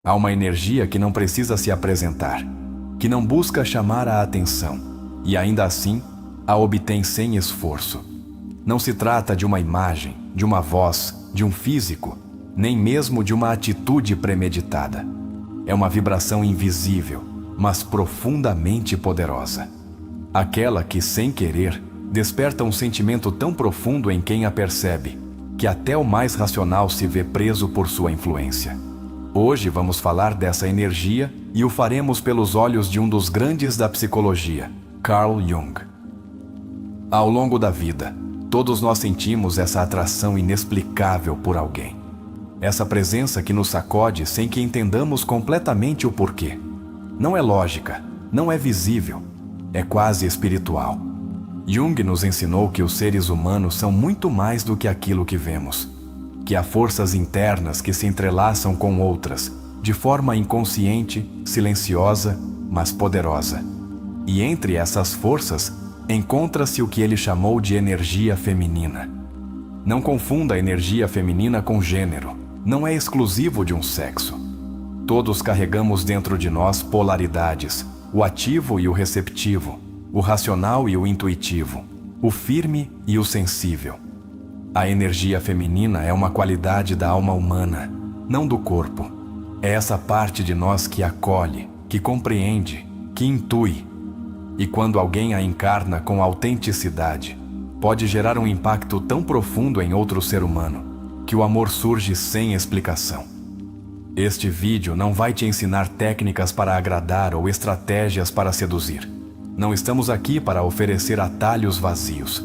Há uma energia que não precisa se apresentar, que não busca chamar a atenção, e ainda assim a obtém sem esforço. Não se trata de uma imagem, de uma voz, de um físico, nem mesmo de uma atitude premeditada. É uma vibração invisível, mas profundamente poderosa. Aquela que, sem querer, desperta um sentimento tão profundo em quem a percebe, que até o mais racional se vê preso por sua influência. Hoje vamos falar dessa energia e o faremos pelos olhos de um dos grandes da psicologia, Carl Jung. Ao longo da vida, todos nós sentimos essa atração inexplicável por alguém. Essa presença que nos sacode sem que entendamos completamente o porquê. Não é lógica, não é visível, é quase espiritual. Jung nos ensinou que os seres humanos são muito mais do que aquilo que vemos, que há forças internas que se entrelaçam com outras, de forma inconsciente, silenciosa, mas poderosa. E entre essas forças, encontra-se o que ele chamou de energia feminina. Não confunda a energia feminina com gênero, não é exclusivo de um sexo. Todos carregamos dentro de nós polaridades, o ativo e o receptivo, o racional e o intuitivo, o firme e o sensível. A energia feminina é uma qualidade da alma humana, não do corpo. É essa parte de nós que acolhe, que compreende, que intui. E quando alguém a encarna com autenticidade, pode gerar um impacto tão profundo em outro ser humano, que o amor surge sem explicação. Este vídeo não vai te ensinar técnicas para agradar ou estratégias para seduzir. Não estamos aqui para oferecer atalhos vazios.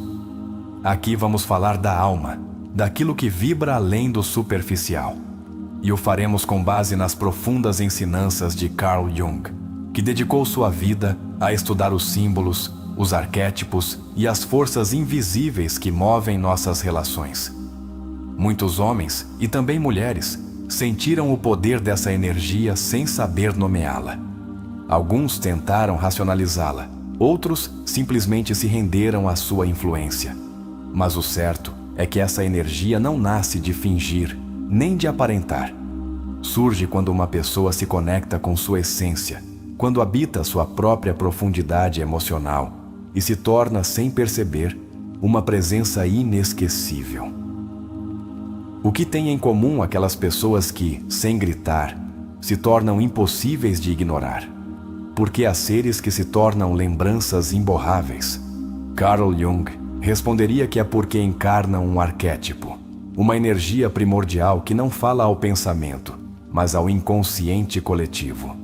Aqui vamos falar da alma, daquilo que vibra além do superficial. E o faremos com base nas profundas ensinanças de Carl Jung, que dedicou sua vida a estudar os símbolos, os arquétipos e as forças invisíveis que movem nossas relações. Muitos homens, e também mulheres, sentiram o poder dessa energia sem saber nomeá-la. Alguns tentaram racionalizá-la, outros simplesmente se renderam à sua influência. Mas o certo é que essa energia não nasce de fingir, nem de aparentar. Surge quando uma pessoa se conecta com sua essência, quando habita sua própria profundidade emocional e se torna, sem perceber, uma presença inesquecível. O que tem em comum aquelas pessoas que, sem gritar, se tornam impossíveis de ignorar? Porque há seres que se tornam lembranças imborráveis. Carl Jung responderia que é porque encarnam um arquétipo, uma energia primordial que não fala ao pensamento, mas ao inconsciente coletivo.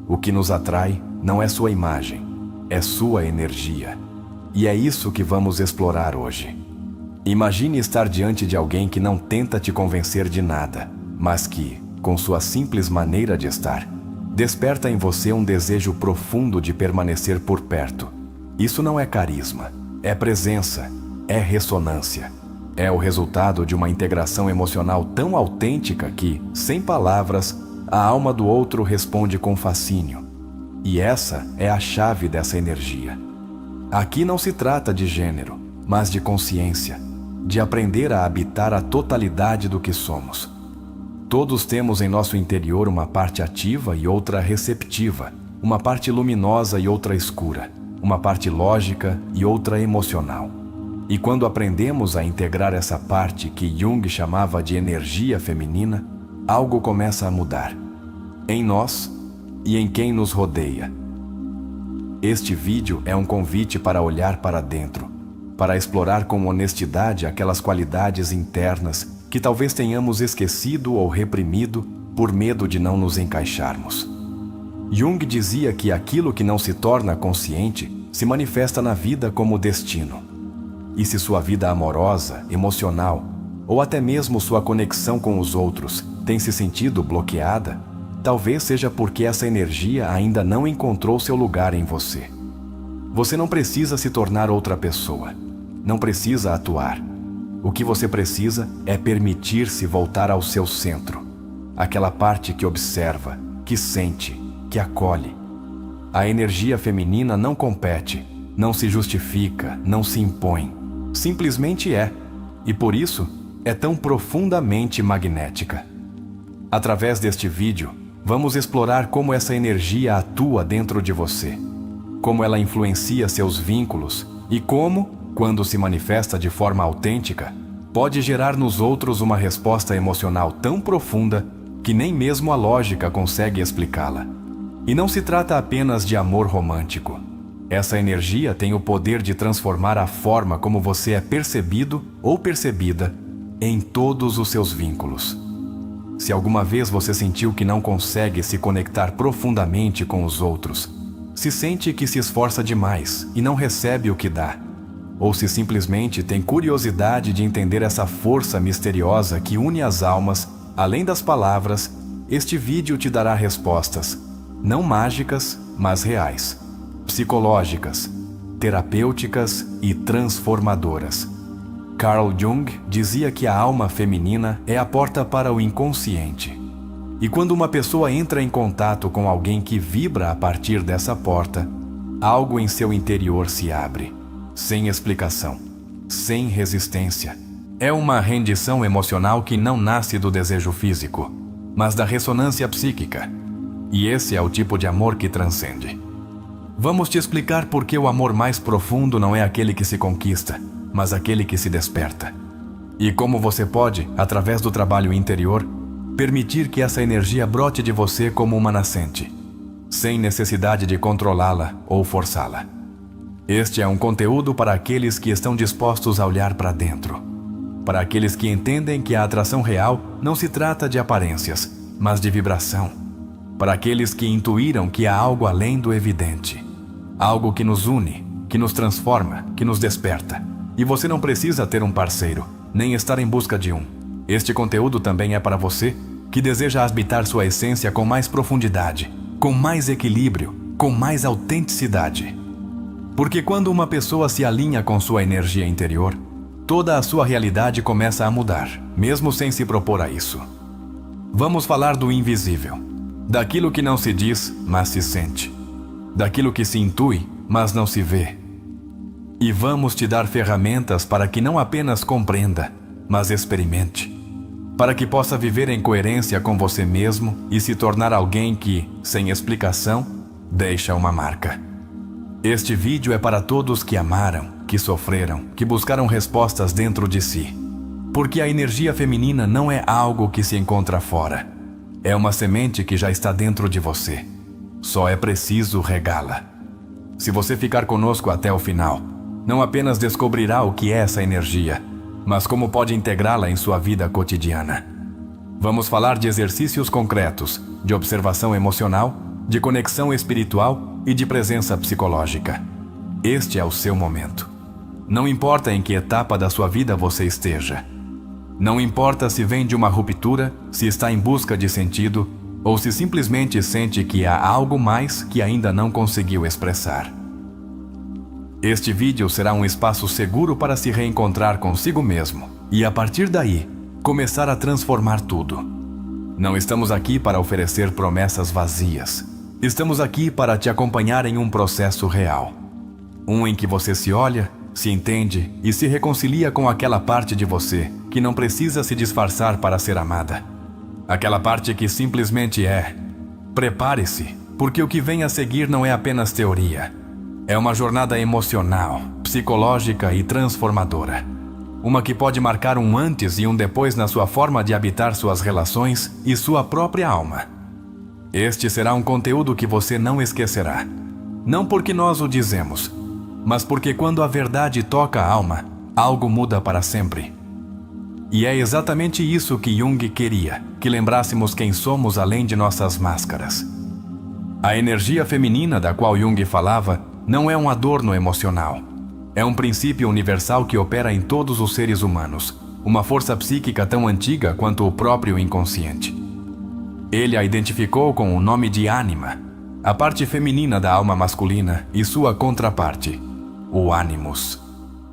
O que nos atrai não é sua imagem, é sua energia. E é isso que vamos explorar hoje. Imagine estar diante de alguém que não tenta te convencer de nada, mas que, com sua simples maneira de estar, desperta em você um desejo profundo de permanecer por perto. Isso não é carisma, é presença, é ressonância. É o resultado de uma integração emocional tão autêntica que, sem palavras, a alma do outro responde com fascínio. E essa é a chave dessa energia. Aqui não se trata de gênero, mas de consciência, de aprender a habitar a totalidade do que somos. Todos temos em nosso interior uma parte ativa e outra receptiva, uma parte luminosa e outra escura, uma parte lógica e outra emocional. E quando aprendemos a integrar essa parte que Jung chamava de energia feminina, algo começa a mudar, em nós e em quem nos rodeia. Este vídeo é um convite para olhar para dentro, para explorar com honestidade aquelas qualidades internas que talvez tenhamos esquecido ou reprimido por medo de não nos encaixarmos. Jung dizia que aquilo que não se torna consciente se manifesta na vida como destino. E se sua vida amorosa, emocional, ou até mesmo sua conexão com os outros tem se sentido bloqueada, talvez seja porque essa energia ainda não encontrou seu lugar em você. Você não precisa se tornar outra pessoa. Não precisa atuar. O que você precisa é permitir-se voltar ao seu centro. Aquela parte que observa, que sente, que acolhe. A energia feminina não compete, não se justifica, não se impõe. Simplesmente é. E por isso, é tão profundamente magnética. Através deste vídeo, vamos explorar como essa energia atua dentro de você, como ela influencia seus vínculos e como, quando se manifesta de forma autêntica, pode gerar nos outros uma resposta emocional tão profunda que nem mesmo a lógica consegue explicá-la. E não se trata apenas de amor romântico. Essa energia tem o poder de transformar a forma como você é percebido ou percebida em todos os seus vínculos. Se alguma vez você sentiu que não consegue se conectar profundamente com os outros, se sente que se esforça demais e não recebe o que dá, ou se simplesmente tem curiosidade de entender essa força misteriosa que une as almas, além das palavras, este vídeo te dará respostas, não mágicas, mas reais, psicológicas, terapêuticas e transformadoras. Carl Jung dizia que a alma feminina é a porta para o inconsciente. E quando uma pessoa entra em contato com alguém que vibra a partir dessa porta, algo em seu interior se abre, sem explicação, sem resistência. É uma rendição emocional que não nasce do desejo físico, mas da ressonância psíquica. E esse é o tipo de amor que transcende. Vamos te explicar por que o amor mais profundo não é aquele que se conquista, mas aquele que se desperta. E como você pode, através do trabalho interior, permitir que essa energia brote de você como uma nascente, sem necessidade de controlá-la ou forçá-la. Este é um conteúdo para aqueles que estão dispostos a olhar para dentro, para aqueles que entendem que a atração real não se trata de aparências, mas de vibração, para aqueles que intuíram que há algo além do evidente, algo que nos une, que nos transforma, que nos desperta. E você não precisa ter um parceiro, nem estar em busca de um. Este conteúdo também é para você que deseja habitar sua essência com mais profundidade, com mais equilíbrio, com mais autenticidade. Porque quando uma pessoa se alinha com sua energia interior, toda a sua realidade começa a mudar, mesmo sem se propor a isso. Vamos falar do invisível, daquilo que não se diz, mas se sente, daquilo que se intui, mas não se vê. E vamos te dar ferramentas para que não apenas compreenda, mas experimente. Para que possa viver em coerência com você mesmo e se tornar alguém que, sem explicação, deixa uma marca. Este vídeo é para todos que amaram, que sofreram, que buscaram respostas dentro de si. Porque a energia feminina não é algo que se encontra fora. É uma semente que já está dentro de você. Só é preciso regá-la. Se você ficar conosco até o final, não apenas descobrirá o que é essa energia, mas como pode integrá-la em sua vida cotidiana. Vamos falar de exercícios concretos, de observação emocional, de conexão espiritual e de presença psicológica. Este é o seu momento. Não importa em que etapa da sua vida você esteja. Não importa se vem de uma ruptura, se está em busca de sentido, ou se simplesmente sente que há algo mais que ainda não conseguiu expressar. Este vídeo será um espaço seguro para se reencontrar consigo mesmo e, a partir daí, começar a transformar tudo. Não estamos aqui para oferecer promessas vazias. Estamos aqui para te acompanhar em um processo real. Um em que você se olha, se entende e se reconcilia com aquela parte de você que não precisa se disfarçar para ser amada. Aquela parte que simplesmente é. Prepare-se, porque o que vem a seguir não é apenas teoria. É uma jornada emocional, psicológica e transformadora. Uma que pode marcar um antes e um depois na sua forma de habitar suas relações e sua própria alma. Este será um conteúdo que você não esquecerá. Não porque nós o dizemos, mas porque quando a verdade toca a alma, algo muda para sempre. E é exatamente isso que Jung queria, que lembrássemos quem somos além de nossas máscaras. A energia feminina da qual Jung falava não é um adorno emocional. É um princípio universal que opera em todos os seres humanos, uma força psíquica tão antiga quanto o próprio inconsciente. Ele a identificou com o nome de ânima, a parte feminina da alma masculina e sua contraparte, o ânimos,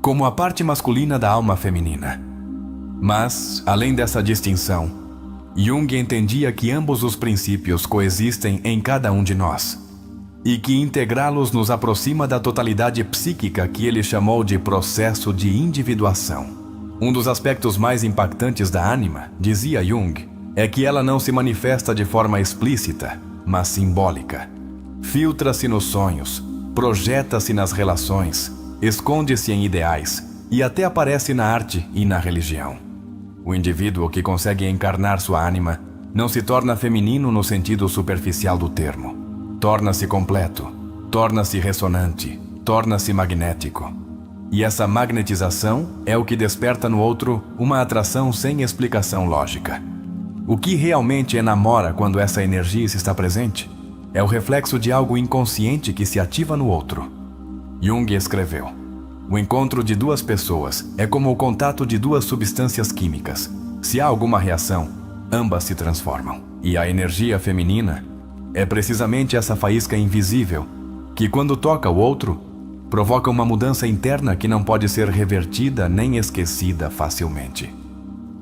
como a parte masculina da alma feminina. Mas, além dessa distinção, Jung entendia que ambos os princípios coexistem em cada um de nós, e que integrá-los nos aproxima da totalidade psíquica que ele chamou de processo de individuação. Um dos aspectos mais impactantes da ânima, dizia Jung, é que ela não se manifesta de forma explícita, mas simbólica. Filtra-se nos sonhos, projeta-se nas relações, esconde-se em ideais e até aparece na arte e na religião. O indivíduo que consegue encarnar sua ânima não se torna feminino no sentido superficial do termo. Torna-se completo, torna-se ressonante, torna-se magnético. E essa magnetização é o que desperta no outro uma atração sem explicação lógica. O que realmente enamora quando essa energia está presente é o reflexo de algo inconsciente que se ativa no outro. Jung escreveu: o encontro de duas pessoas é como o contato de duas substâncias químicas. Se há alguma reação, ambas se transformam. E a energia feminina é precisamente essa faísca invisível que, quando toca o outro, provoca uma mudança interna que não pode ser revertida nem esquecida facilmente.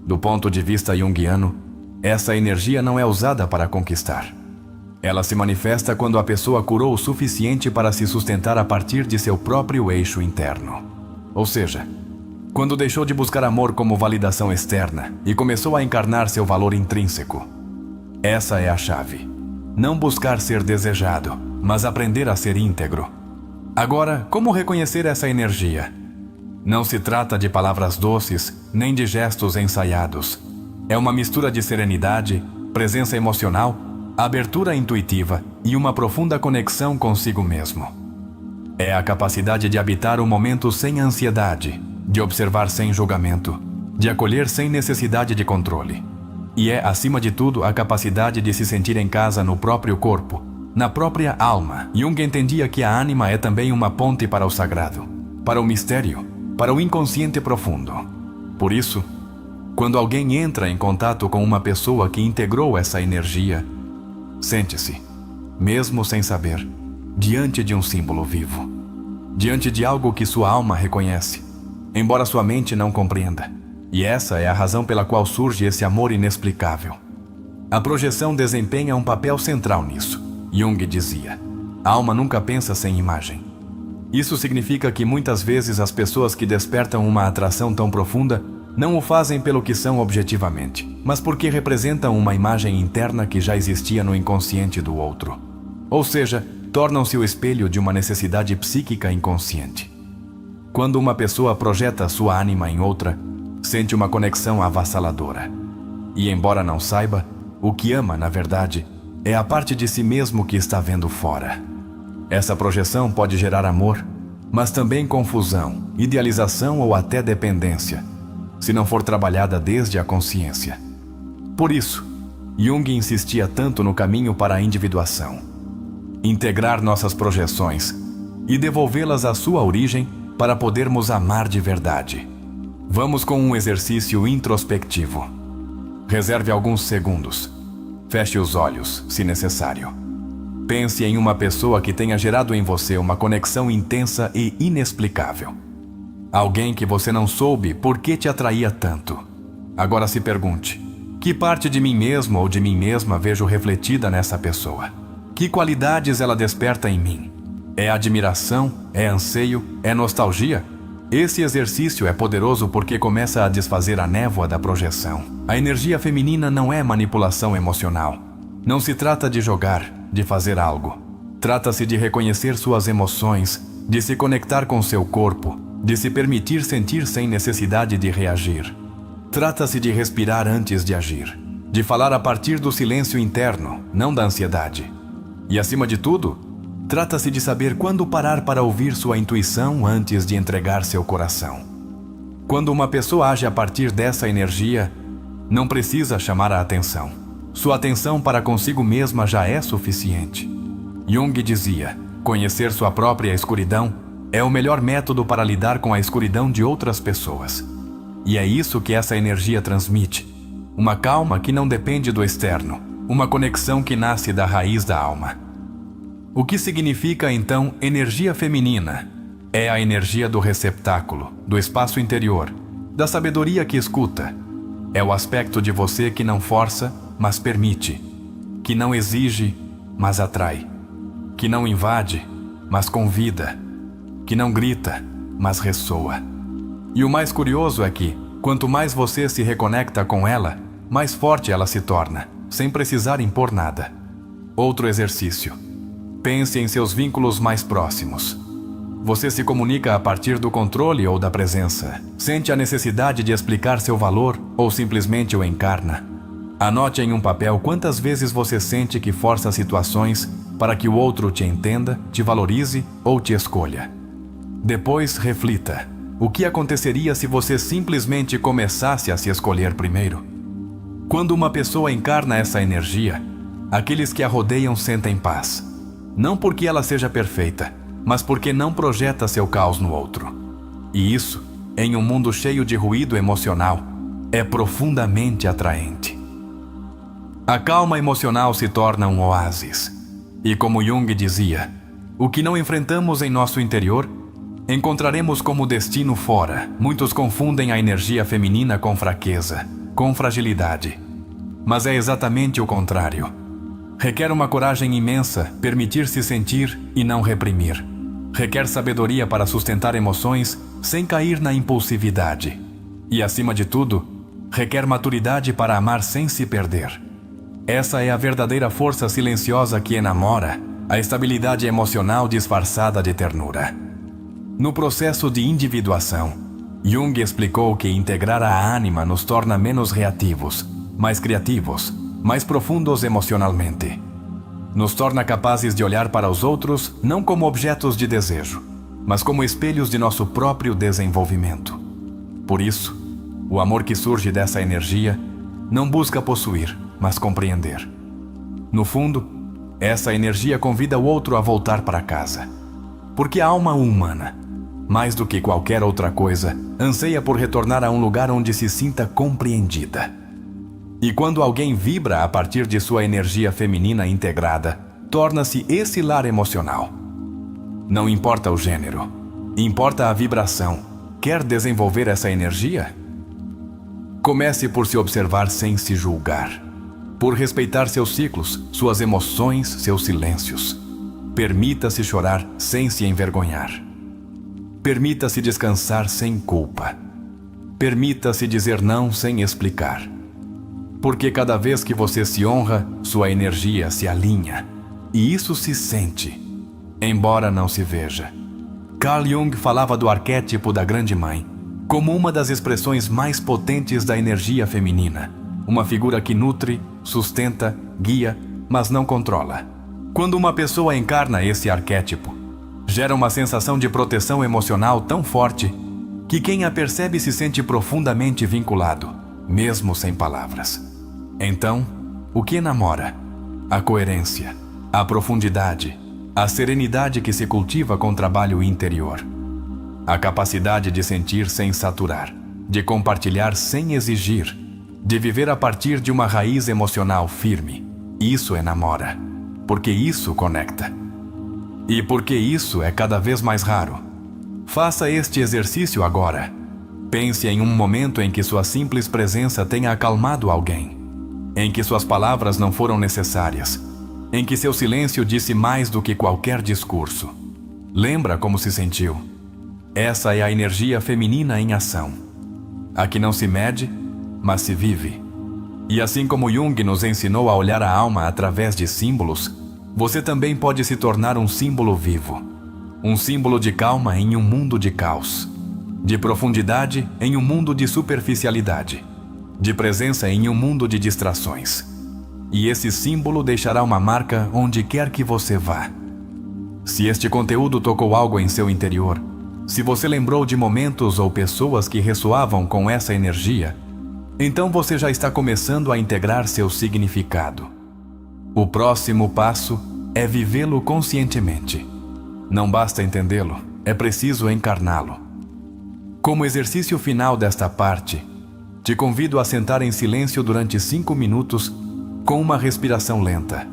Do ponto de vista junguiano, essa energia não é usada para conquistar. Ela se manifesta quando a pessoa curou o suficiente para se sustentar a partir de seu próprio eixo interno. Ou seja, quando deixou de buscar amor como validação externa e começou a encarnar seu valor intrínseco. Essa é a chave. Não buscar ser desejado, mas aprender a ser íntegro. Agora, como reconhecer essa energia? Não se trata de palavras doces, nem de gestos ensaiados. É uma mistura de serenidade, presença emocional, abertura intuitiva e uma profunda conexão consigo mesmo. É a capacidade de habitar o momento sem ansiedade, de observar sem julgamento, de acolher sem necessidade de controle. E é, acima de tudo, a capacidade de se sentir em casa no próprio corpo, na própria alma. Jung entendia que a ânima é também uma ponte para o sagrado, para o mistério, para o inconsciente profundo. Por isso, quando alguém entra em contato com uma pessoa que integrou essa energia, sente-se, mesmo sem saber, diante de um símbolo vivo, diante de algo que sua alma reconhece, embora sua mente não compreenda. E essa é a razão pela qual surge esse amor inexplicável. A projeção desempenha um papel central nisso. Jung dizia: a alma nunca pensa sem imagem. Isso significa que muitas vezes as pessoas que despertam uma atração tão profunda não o fazem pelo que são objetivamente, mas porque representam uma imagem interna que já existia no inconsciente do outro. Ou seja, tornam-se o espelho de uma necessidade psíquica inconsciente. Quando uma pessoa projeta sua ânima em outra, sente uma conexão avassaladora. E embora não saiba, o que ama, na verdade, é a parte de si mesmo que está vendo fora. Essa projeção pode gerar amor, mas também confusão, idealização ou até dependência, se não for trabalhada desde a consciência. Por isso, Jung insistia tanto no caminho para a individuação. Integrar nossas projeções e devolvê-las à sua origem para podermos amar de verdade. Vamos com um exercício introspectivo. Reserve alguns segundos. Feche os olhos, se necessário. Pense em uma pessoa que tenha gerado em você uma conexão intensa e inexplicável. Alguém que você não soube por que te atraía tanto. Agora se pergunte: que parte de mim mesmo ou de mim mesma vejo refletida nessa pessoa? Que qualidades ela desperta em mim? É admiração? É anseio? É nostalgia? Esse exercício é poderoso porque começa a desfazer a névoa da projeção. A energia feminina não é manipulação emocional. Não se trata de jogar, de fazer algo. Trata-se de reconhecer suas emoções, de se conectar com seu corpo, de se permitir sentir sem necessidade de reagir. Trata-se de respirar antes de agir, de falar a partir do silêncio interno, não da ansiedade. E acima de tudo, trata-se de saber quando parar para ouvir sua intuição antes de entregar seu coração. Quando uma pessoa age a partir dessa energia, não precisa chamar a atenção. Sua atenção para consigo mesma já é suficiente. Jung dizia: conhecer sua própria escuridão é o melhor método para lidar com a escuridão de outras pessoas. E é isso que essa energia transmite. Uma calma que não depende do externo, uma conexão que nasce da raiz da alma. O que significa, então, energia feminina? É a energia do receptáculo, do espaço interior, da sabedoria que escuta. É o aspecto de você que não força, mas permite, que não exige, mas atrai, que não invade, mas convida, que não grita, mas ressoa. E o mais curioso é que, quanto mais você se reconecta com ela, mais forte ela se torna, sem precisar impor nada. Outro exercício. Pense em seus vínculos mais próximos. Você se comunica a partir do controle ou da presença? Sente a necessidade de explicar seu valor ou simplesmente o encarna? Anote em um papel quantas vezes você sente que força situações para que o outro te entenda, te valorize ou te escolha. Depois, reflita. O que aconteceria se você simplesmente começasse a se escolher primeiro? Quando uma pessoa encarna essa energia, aqueles que a rodeiam sentem paz. Não porque ela seja perfeita, mas porque não projeta seu caos no outro. E isso, em um mundo cheio de ruído emocional, é profundamente atraente. A calma emocional se torna um oásis. E como Jung dizia, o que não enfrentamos em nosso interior, encontraremos como destino fora. Muitos confundem a energia feminina com fraqueza, com fragilidade. Mas é exatamente o contrário. Requer uma coragem imensa permitir-se sentir e não reprimir. Requer sabedoria para sustentar emoções sem cair na impulsividade. E, acima de tudo, requer maturidade para amar sem se perder. Essa é a verdadeira força silenciosa que enamora, a estabilidade emocional disfarçada de ternura. No processo de individuação, Jung explicou que integrar a ânima nos torna menos reativos, mais criativos, mais profundos emocionalmente. Nos torna capazes de olhar para os outros não como objetos de desejo, mas como espelhos de nosso próprio desenvolvimento. Por isso, o amor que surge dessa energia não busca possuir, mas compreender. No fundo, essa energia convida o outro a voltar para casa. Porque a alma humana, mais do que qualquer outra coisa, anseia por retornar a um lugar onde se sinta compreendida. E quando alguém vibra a partir de sua energia feminina integrada, torna-se esse lar emocional. Não importa o gênero, importa a vibração. Quer desenvolver essa energia? Comece por se observar sem se julgar. Por respeitar seus ciclos, suas emoções, seus silêncios. Permita-se chorar sem se envergonhar. Permita-se descansar sem culpa. Permita-se dizer não sem explicar. Porque cada vez que você se honra, sua energia se alinha. E isso se sente, embora não se veja. Carl Jung falava do arquétipo da Grande Mãe como uma das expressões mais potentes da energia feminina. Uma figura que nutre, sustenta, guia, mas não controla. Quando uma pessoa encarna esse arquétipo, gera uma sensação de proteção emocional tão forte que quem a percebe se sente profundamente vinculado, mesmo sem palavras. Então, o que enamora? A coerência, a profundidade, a serenidade que se cultiva com trabalho interior. A capacidade de sentir sem saturar, de compartilhar sem exigir, de viver a partir de uma raiz emocional firme. Isso enamora, porque isso conecta. E porque isso é cada vez mais raro. Faça este exercício agora. Pense em um momento em que sua simples presença tenha acalmado alguém, em que suas palavras não foram necessárias, em que seu silêncio disse mais do que qualquer discurso. Lembra como se sentiu? Essa é a energia feminina em ação. A que não se mede, mas se vive. E assim como Jung nos ensinou a olhar a alma através de símbolos, você também pode se tornar um símbolo vivo. Um símbolo de calma em um mundo de caos. De profundidade em um mundo de superficialidade. De presença em um mundo de distrações. E esse símbolo deixará uma marca onde quer que você vá. Se este conteúdo tocou algo em seu interior, se você lembrou de momentos ou pessoas que ressoavam com essa energia, então você já está começando a integrar seu significado. O próximo passo é vivê-lo conscientemente. Não basta entendê-lo, é preciso encarná-lo. Como exercício final desta parte, te convido a sentar em silêncio durante 5 minutos com uma respiração lenta.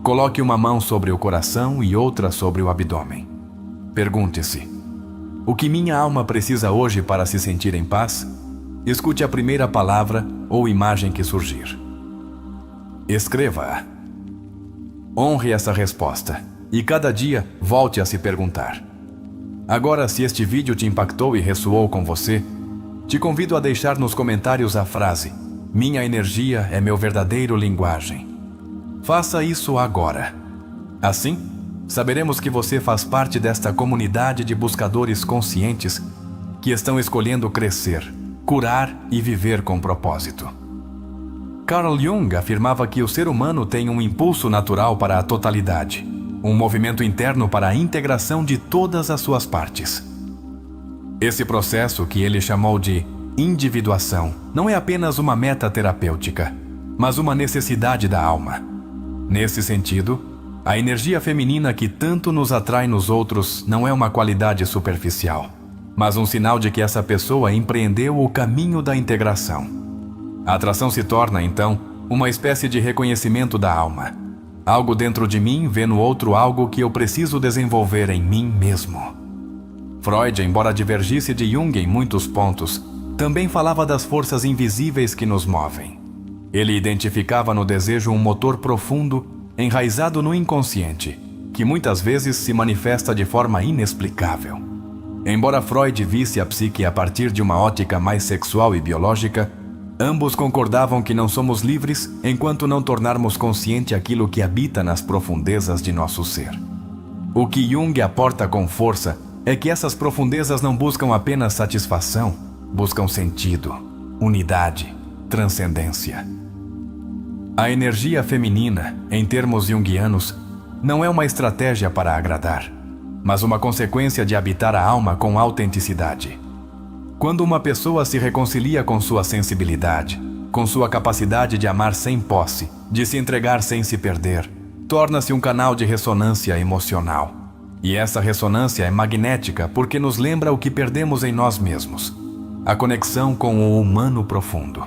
Coloque uma mão sobre o coração e outra sobre o abdômen. Pergunte-se: o que minha alma precisa hoje para se sentir em paz? Escute a primeira palavra ou imagem que surgir. Escreva-a. Honre essa resposta e cada dia volte a se perguntar. Agora, se este vídeo te impactou e ressoou com você, te convido a deixar nos comentários a frase: Minha energia é meu verdadeiro linguagem. Faça isso agora. Assim, saberemos que você faz parte desta comunidade de buscadores conscientes que estão escolhendo crescer, curar e viver com propósito. Carl Jung afirmava que o ser humano tem um impulso natural para a totalidade, um movimento interno para a integração de todas as suas partes. Esse processo, que ele chamou de individuação, não é apenas uma meta terapêutica, mas uma necessidade da alma. Nesse sentido, a energia feminina que tanto nos atrai nos outros não é uma qualidade superficial, mas um sinal de que essa pessoa empreendeu o caminho da integração. A atração se torna, então, uma espécie de reconhecimento da alma. Algo dentro de mim vê no outro algo que eu preciso desenvolver em mim mesmo. Freud, embora divergisse de Jung em muitos pontos, também falava das forças invisíveis que nos movem. Ele identificava no desejo um motor profundo, enraizado no inconsciente, que muitas vezes se manifesta de forma inexplicável. Embora Freud visse a psique a partir de uma ótica mais sexual e biológica, ambos concordavam que não somos livres enquanto não tornarmos consciente aquilo que habita nas profundezas de nosso ser. O que Jung aporta com força é que essas profundezas não buscam apenas satisfação, buscam sentido, unidade, transcendência. A energia feminina, em termos junguianos, não é uma estratégia para agradar, mas uma consequência de habitar a alma com autenticidade. Quando uma pessoa se reconcilia com sua sensibilidade, com sua capacidade de amar sem posse, de se entregar sem se perder, torna-se um canal de ressonância emocional. E essa ressonância é magnética porque nos lembra o que perdemos em nós mesmos: a conexão com o humano profundo.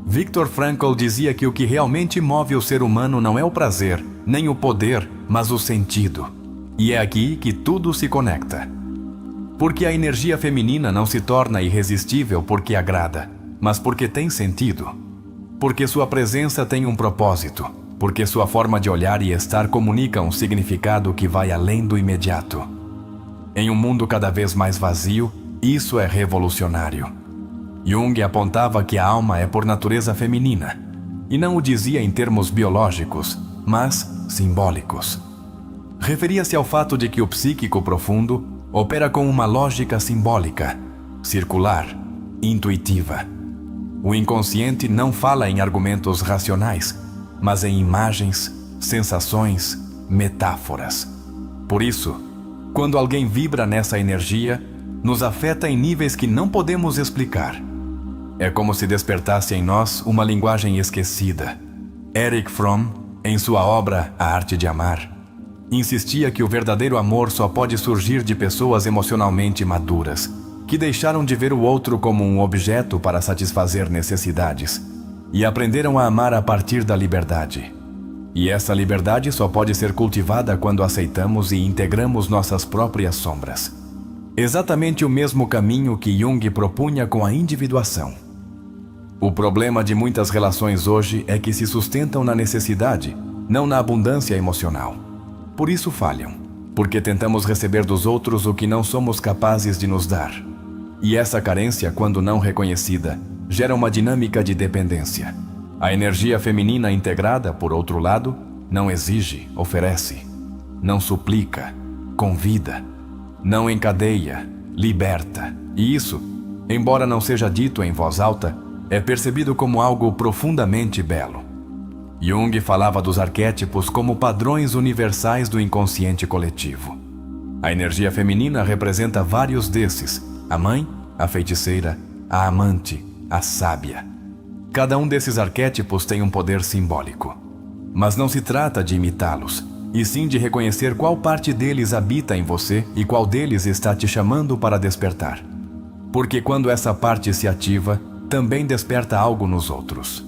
Viktor Frankl dizia que o que realmente move o ser humano não é o prazer, nem o poder, mas o sentido. E é aqui que tudo se conecta. Porque a energia feminina não se torna irresistível porque agrada, mas porque tem sentido. Porque sua presença tem um propósito. Porque sua forma de olhar e estar comunica um significado que vai além do imediato. Em um mundo cada vez mais vazio, isso é revolucionário. Jung apontava que a alma é por natureza feminina, e não o dizia em termos biológicos, mas simbólicos. Referia-se ao fato de que o psíquico profundo opera com uma lógica simbólica, circular, intuitiva. O inconsciente não fala em argumentos racionais, mas em imagens, sensações, metáforas. Por isso, quando alguém vibra nessa energia, nos afeta em níveis que não podemos explicar. É como se despertasse em nós uma linguagem esquecida. Erich Fromm, em sua obra A Arte de Amar, insistia que o verdadeiro amor só pode surgir de pessoas emocionalmente maduras, que deixaram de ver o outro como um objeto para satisfazer necessidades, e aprenderam a amar a partir da liberdade. E essa liberdade só pode ser cultivada quando aceitamos e integramos nossas próprias sombras. Exatamente o mesmo caminho que Jung propunha com a individuação. O problema de muitas relações hoje é que se sustentam na necessidade, não na abundância emocional. Por isso falham, porque tentamos receber dos outros o que não somos capazes de nos dar. E essa carência, quando não reconhecida, gera uma dinâmica de dependência. A energia feminina integrada, por outro lado, não exige, oferece. Não suplica, convida. Não encadeia, liberta. E isso, embora não seja dito em voz alta, é percebido como algo profundamente belo. Jung falava dos arquétipos como padrões universais do inconsciente coletivo. A energia feminina representa vários desses: a mãe, a feiticeira, a amante, a sábia. Cada um desses arquétipos tem um poder simbólico. Mas não se trata de imitá-los, e sim de reconhecer qual parte deles habita em você e qual deles está te chamando para despertar. Porque quando essa parte se ativa, também desperta algo nos outros.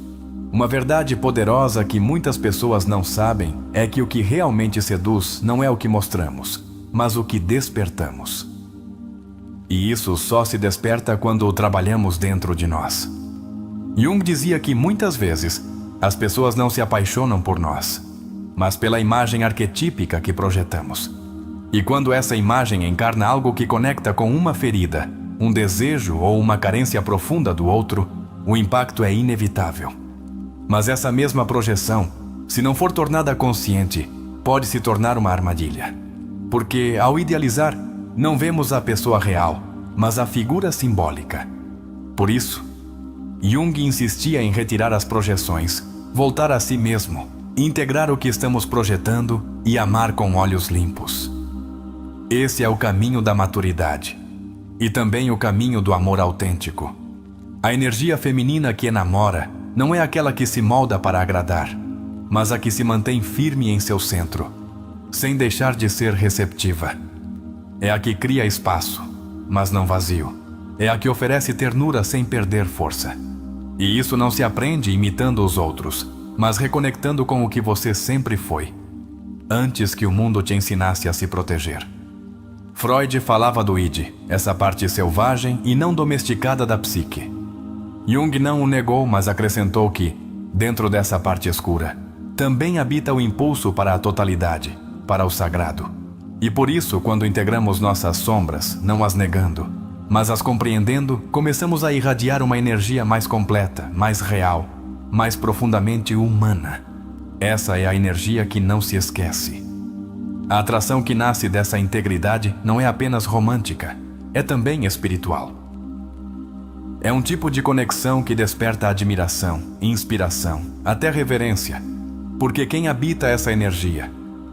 Uma verdade poderosa que muitas pessoas não sabem é que o que realmente seduz não é o que mostramos, mas o que despertamos. E isso só se desperta quando o trabalhamos dentro de nós. Jung dizia que muitas vezes as pessoas não se apaixonam por nós, mas pela imagem arquetípica que projetamos. E quando essa imagem encarna algo que conecta com uma ferida, um desejo ou uma carência profunda do outro, o impacto é inevitável. Mas essa mesma projeção, se não for tornada consciente, pode se tornar uma armadilha. Porque, ao idealizar, não vemos a pessoa real, mas a figura simbólica. Por isso, Jung insistia em retirar as projeções, voltar a si mesmo, integrar o que estamos projetando e amar com olhos limpos. Esse é o caminho da maturidade e também o caminho do amor autêntico. A energia feminina que enamora não é aquela que se molda para agradar, mas a que se mantém firme em seu centro, sem deixar de ser receptiva. É a que cria espaço, mas não vazio. É a que oferece ternura sem perder força. E isso não se aprende imitando os outros, mas reconectando com o que você sempre foi, antes que o mundo te ensinasse a se proteger. Freud falava do id, essa parte selvagem e não domesticada da psique. Jung não o negou, mas acrescentou que, dentro dessa parte escura, também habita o impulso para a totalidade, para o sagrado. E por isso, quando integramos nossas sombras, não as negando, mas as compreendendo, começamos a irradiar uma energia mais completa, mais real, mais profundamente humana. Essa é a energia que não se esquece. A atração que nasce dessa integridade não é apenas romântica, é também espiritual. É um tipo de conexão que desperta admiração, inspiração, até reverência, porque quem habita essa energia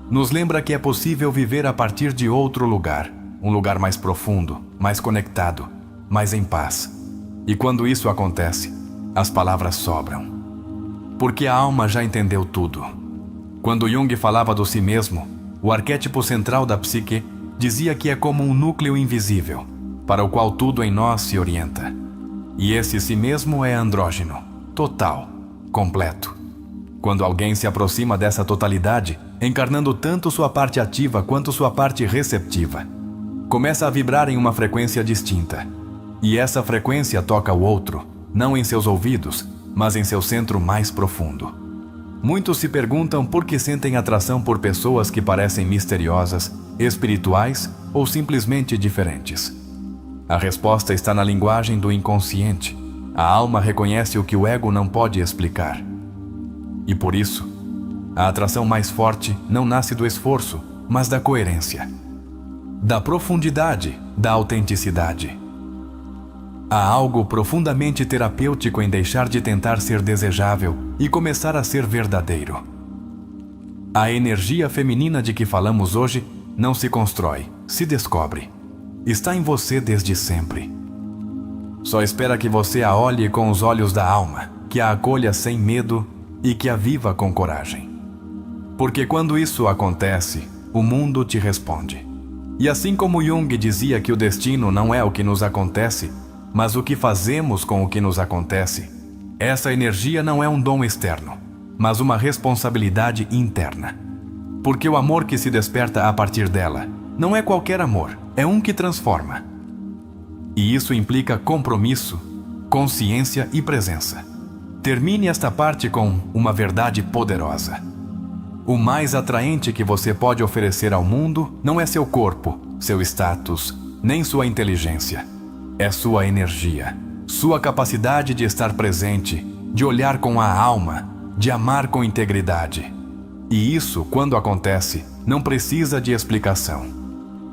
nos lembra que é possível viver a partir de outro lugar, um lugar mais profundo, mais conectado, mais em paz. E quando isso acontece, as palavras sobram. Porque a alma já entendeu tudo. Quando Jung falava do si mesmo, o arquétipo central da psique dizia que é como um núcleo invisível, para o qual tudo em nós se orienta. E esse si mesmo é andrógeno, total, completo. Quando alguém se aproxima dessa totalidade, encarnando tanto sua parte ativa quanto sua parte receptiva, começa a vibrar em uma frequência distinta. E essa frequência toca o outro, não em seus ouvidos, mas em seu centro mais profundo. Muitos se perguntam por que sentem atração por pessoas que parecem misteriosas, espirituais ou simplesmente diferentes. A resposta está na linguagem do inconsciente. A alma reconhece o que o ego não pode explicar. E por isso, a atração mais forte não nasce do esforço, mas da coerência, da profundidade, da autenticidade. Há algo profundamente terapêutico em deixar de tentar ser desejável e começar a ser verdadeiro. A energia feminina de que falamos hoje não se constrói, se descobre. Está em você desde sempre. Só espera que você a olhe com os olhos da alma, que a acolha sem medo e que a viva com coragem. Porque quando isso acontece, o mundo te responde. E assim como Jung dizia que o destino não é o que nos acontece, mas o que fazemos com o que nos acontece, essa energia não é um dom externo, mas uma responsabilidade interna. Porque o amor que se desperta a partir dela não é qualquer amor, é um que transforma. E isso implica compromisso, consciência e presença. Termine esta parte com uma verdade poderosa. O mais atraente que você pode oferecer ao mundo não é seu corpo, seu status, nem sua inteligência. É sua energia, sua capacidade de estar presente, de olhar com a alma, de amar com integridade. E isso, quando acontece, não precisa de explicação.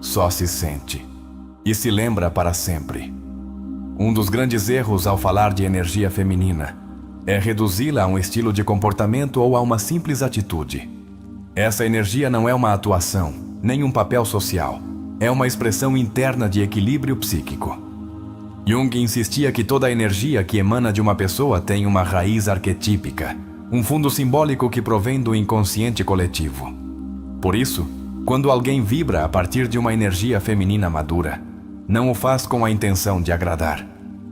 Só se sente. E se lembra para sempre. Um dos grandes erros ao falar de energia feminina é reduzi-la a um estilo de comportamento ou a uma simples atitude. Essa energia não é uma atuação, nem um papel social. É uma expressão interna de equilíbrio psíquico. Jung insistia que toda energia que emana de uma pessoa tem uma raiz arquetípica, um fundo simbólico que provém do inconsciente coletivo. Por isso, quando alguém vibra a partir de uma energia feminina madura, não o faz com a intenção de agradar,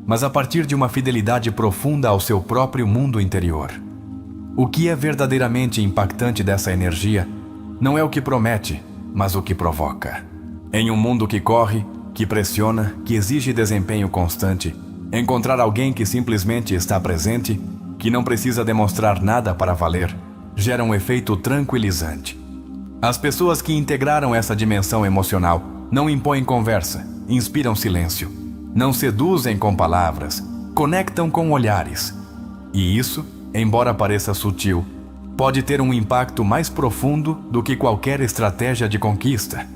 mas a partir de uma fidelidade profunda ao seu próprio mundo interior. O que é verdadeiramente impactante dessa energia não é o que promete, mas o que provoca. Em um mundo que corre, que pressiona, que exige desempenho constante, encontrar alguém que simplesmente está presente, que não precisa demonstrar nada para valer, gera um efeito tranquilizante. As pessoas que integraram essa dimensão emocional não impõem conversa, inspiram silêncio, não seduzem com palavras, conectam com olhares. E isso embora pareça sutil, pode ter um impacto mais profundo do que qualquer estratégia de conquista.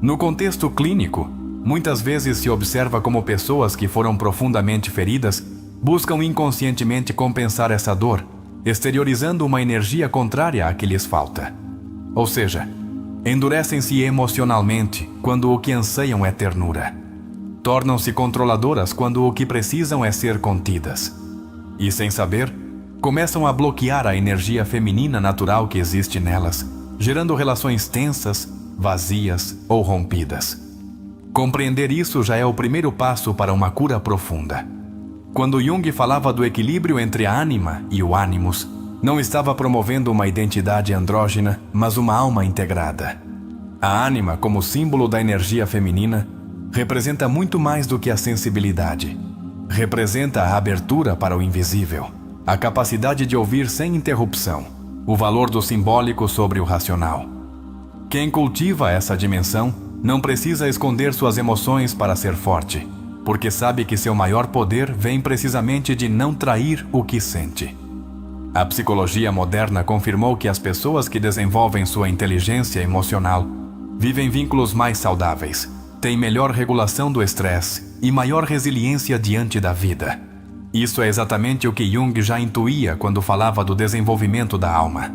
No contexto clínico, muitas vezes se observa como pessoas que foram profundamente feridas buscam inconscientemente compensar essa dor, exteriorizando uma energia contrária à que lhes falta. Ou seja, endurecem-se emocionalmente quando o que anseiam é ternura. Tornam-se controladoras quando o que precisam é ser contidas. E, sem saber, começam a bloquear a energia feminina natural que existe nelas, gerando relações tensas, vazias ou rompidas. Compreender isso já é o primeiro passo para uma cura profunda. Quando Jung falava do equilíbrio entre a ânima e o ânimos, não estava promovendo uma identidade andrógina, mas uma alma integrada. A ânima, como símbolo da energia feminina, representa muito mais do que a sensibilidade. Representa a abertura para o invisível, a capacidade de ouvir sem interrupção, o valor do simbólico sobre o racional. Quem cultiva essa dimensão não precisa esconder suas emoções para ser forte, porque sabe que seu maior poder vem precisamente de não trair o que sente. A psicologia moderna confirmou que as pessoas que desenvolvem sua inteligência emocional vivem vínculos mais saudáveis, têm melhor regulação do estresse e maior resiliência diante da vida. Isso é exatamente o que Jung já intuía quando falava do desenvolvimento da alma.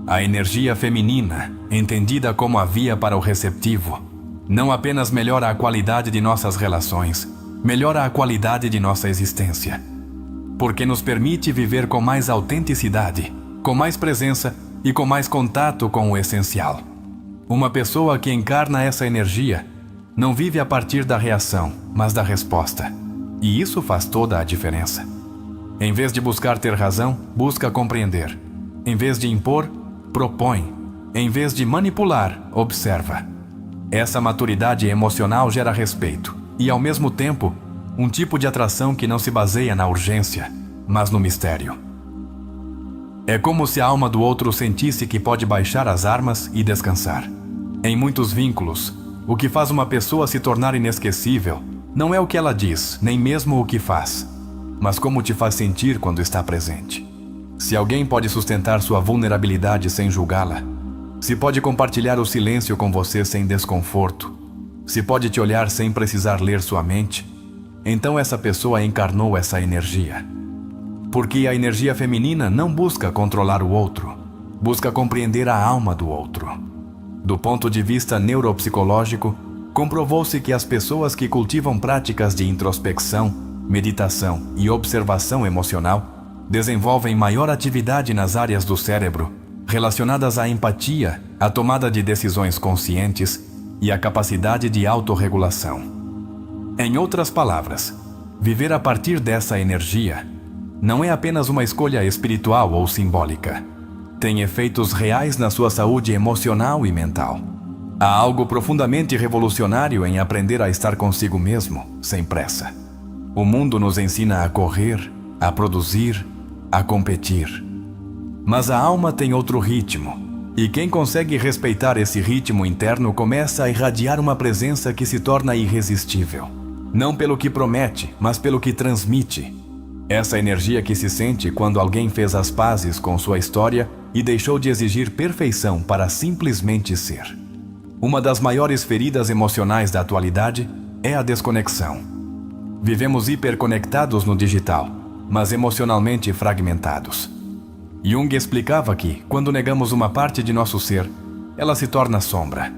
A energia feminina, entendida como a via para o receptivo, não apenas melhora a qualidade de nossas relações, melhora a qualidade de nossa existência. Porque nos permite viver com mais autenticidade, com mais presença e com mais contato com o essencial. Uma pessoa que encarna essa energia não vive a partir da reação, mas da resposta. E isso faz toda a diferença. Em vez de buscar ter razão, busca compreender. Em vez de impor, propõe. Em vez de manipular, observa. Essa maturidade emocional gera respeito e, ao mesmo tempo, um tipo de atração que não se baseia na urgência, mas no mistério. É como se a alma do outro sentisse que pode baixar as armas e descansar. Em muitos vínculos, o que faz uma pessoa se tornar inesquecível não é o que ela diz, nem mesmo o que faz, mas como te faz sentir quando está presente. Se alguém pode sustentar sua vulnerabilidade sem julgá-la, se pode compartilhar o silêncio com você sem desconforto, se pode te olhar sem precisar ler sua mente, então essa pessoa encarnou essa energia. Porque a energia feminina não busca controlar o outro, busca compreender a alma do outro. Do ponto de vista neuropsicológico, comprovou-se que as pessoas que cultivam práticas de introspecção, meditação e observação emocional desenvolvem maior atividade nas áreas do cérebro relacionadas à empatia, à tomada de decisões conscientes e à capacidade de autorregulação. Em outras palavras, viver a partir dessa energia não é apenas uma escolha espiritual ou simbólica. Tem efeitos reais na sua saúde emocional e mental. Há algo profundamente revolucionário em aprender a estar consigo mesmo, sem pressa. O mundo nos ensina a correr, a produzir, a competir. Mas a alma tem outro ritmo, e quem consegue respeitar esse ritmo interno começa a irradiar uma presença que se torna irresistível. Não pelo que promete, mas pelo que transmite. Essa energia que se sente quando alguém fez as pazes com sua história e deixou de exigir perfeição para simplesmente ser. Uma das maiores feridas emocionais da atualidade é a desconexão. Vivemos hiperconectados no digital, mas emocionalmente fragmentados. Jung explicava que, quando negamos uma parte de nosso ser, ela se torna sombra.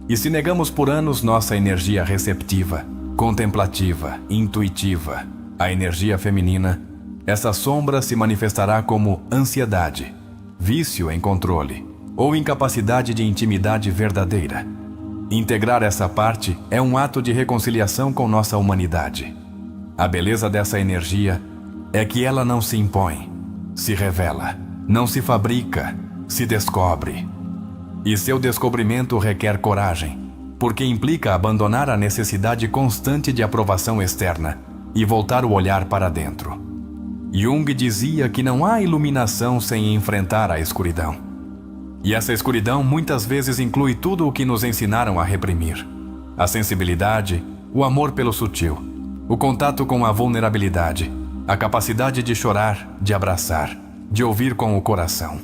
E se negamos por anos nossa energia receptiva, contemplativa, intuitiva, a energia feminina, essa sombra se manifestará como ansiedade, vício em controle ou incapacidade de intimidade verdadeira. Integrar essa parte é um ato de reconciliação com nossa humanidade. A beleza dessa energia é que ela não se impõe, se revela, não se fabrica, se descobre. E seu descobrimento requer coragem, porque implica abandonar a necessidade constante de aprovação externa e voltar o olhar para dentro. Jung dizia que não há iluminação sem enfrentar a escuridão. E essa escuridão muitas vezes inclui tudo o que nos ensinaram a reprimir: a sensibilidade, o amor pelo sutil, o contato com a vulnerabilidade, a capacidade de chorar, de abraçar, de ouvir com o coração.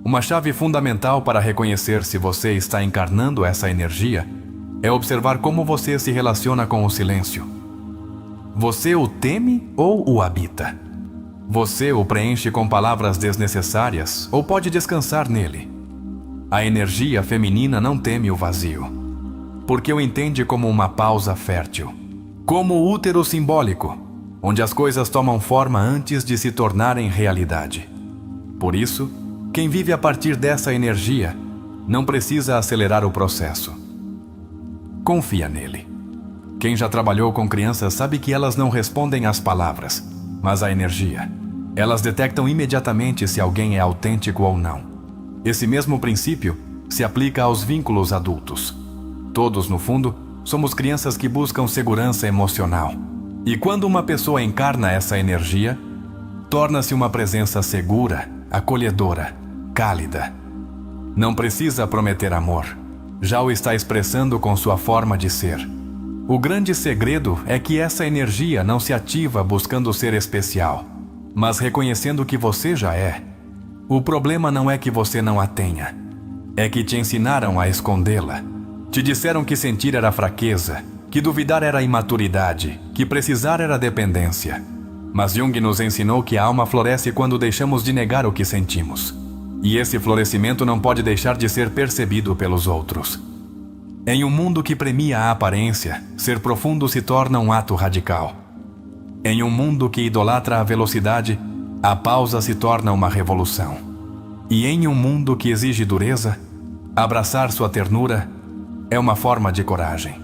Uma chave fundamental para reconhecer se você está encarnando essa energia é observar como você se relaciona com o silêncio. Você o teme ou o habita? Você o preenche com palavras desnecessárias ou pode descansar nele? A energia feminina não teme o vazio, porque o entende como uma pausa fértil, como o útero simbólico, onde as coisas tomam forma antes de se tornarem realidade. Por isso, quem vive a partir dessa energia não precisa acelerar o processo. Confia nele. Quem já trabalhou com crianças sabe que elas não respondem às palavras, mas à energia. Elas detectam imediatamente se alguém é autêntico ou não. Esse mesmo princípio se aplica aos vínculos adultos. Todos, no fundo, somos crianças que buscam segurança emocional. E quando uma pessoa encarna essa energia, torna-se uma presença segura, acolhedora, cálida. Não precisa prometer amor. Já o está expressando com sua forma de ser. O grande segredo é que essa energia não se ativa buscando ser especial, mas reconhecendo que você já é. O problema não é que você não a tenha. É que te ensinaram a escondê-la. Te disseram que sentir era fraqueza, que duvidar era imaturidade, que precisar era dependência. Mas Jung nos ensinou que a alma floresce quando deixamos de negar o que sentimos. E esse florescimento não pode deixar de ser percebido pelos outros. Em um mundo que premia a aparência, ser profundo se torna um ato radical. Em um mundo que idolatra a velocidade, a pausa se torna uma revolução. E em um mundo que exige dureza, abraçar sua ternura é uma forma de coragem.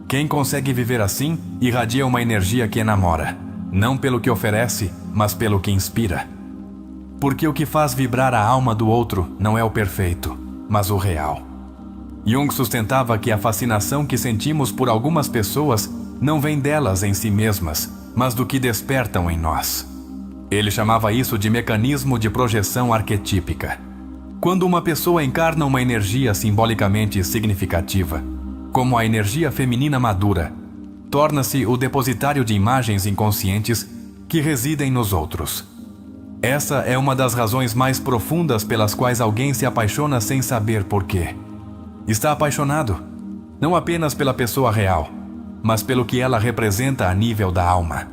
Quem consegue viver assim, irradia uma energia que enamora, não pelo que oferece, mas pelo que inspira. Porque o que faz vibrar a alma do outro não é o perfeito, mas o real. Jung sustentava que a fascinação que sentimos por algumas pessoas não vem delas em si mesmas, mas do que despertam em nós. Ele chamava isso de mecanismo de projeção arquetípica. Quando uma pessoa encarna uma energia simbolicamente significativa, como a energia feminina madura, torna-se o depositário de imagens inconscientes que residem nos outros. Essa é uma das razões mais profundas pelas quais alguém se apaixona sem saber por quê. Está apaixonado, não apenas pela pessoa real, mas pelo que ela representa a nível da alma.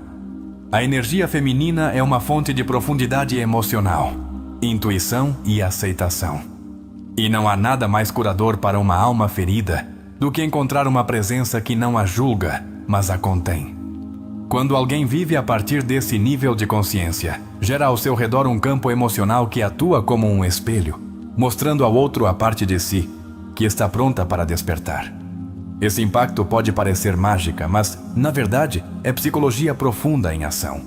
A energia feminina é uma fonte de profundidade emocional, intuição e aceitação. E não há nada mais curador para uma alma ferida do que encontrar uma presença que não a julga, mas a contém. Quando alguém vive a partir desse nível de consciência, gera ao seu redor um campo emocional que atua como um espelho, mostrando ao outro a parte de si que está pronta para despertar. Esse impacto pode parecer mágica, mas, na verdade, é psicologia profunda em ação.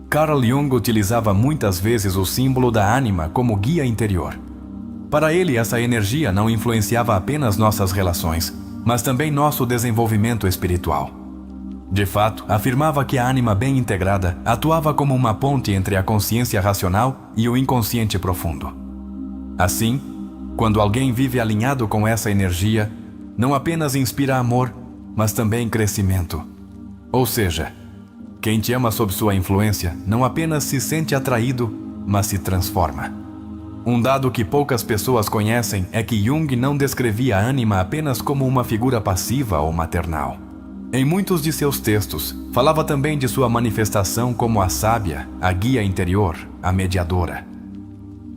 Carl Jung utilizava muitas vezes o símbolo da ânima como guia interior. Para ele, essa energia não influenciava apenas nossas relações, mas também nosso desenvolvimento espiritual. De fato, afirmava que a ânima bem integrada atuava como uma ponte entre a consciência racional e o inconsciente profundo. Assim, quando alguém vive alinhado com essa energia, não apenas inspira amor, mas também crescimento. Ou seja, quem te ama sob sua influência não apenas se sente atraído, mas se transforma. Um dado que poucas pessoas conhecem é que Jung não descrevia a ânima apenas como uma figura passiva ou maternal. Em muitos de seus textos, falava também de sua manifestação como a sábia, a guia interior, a mediadora.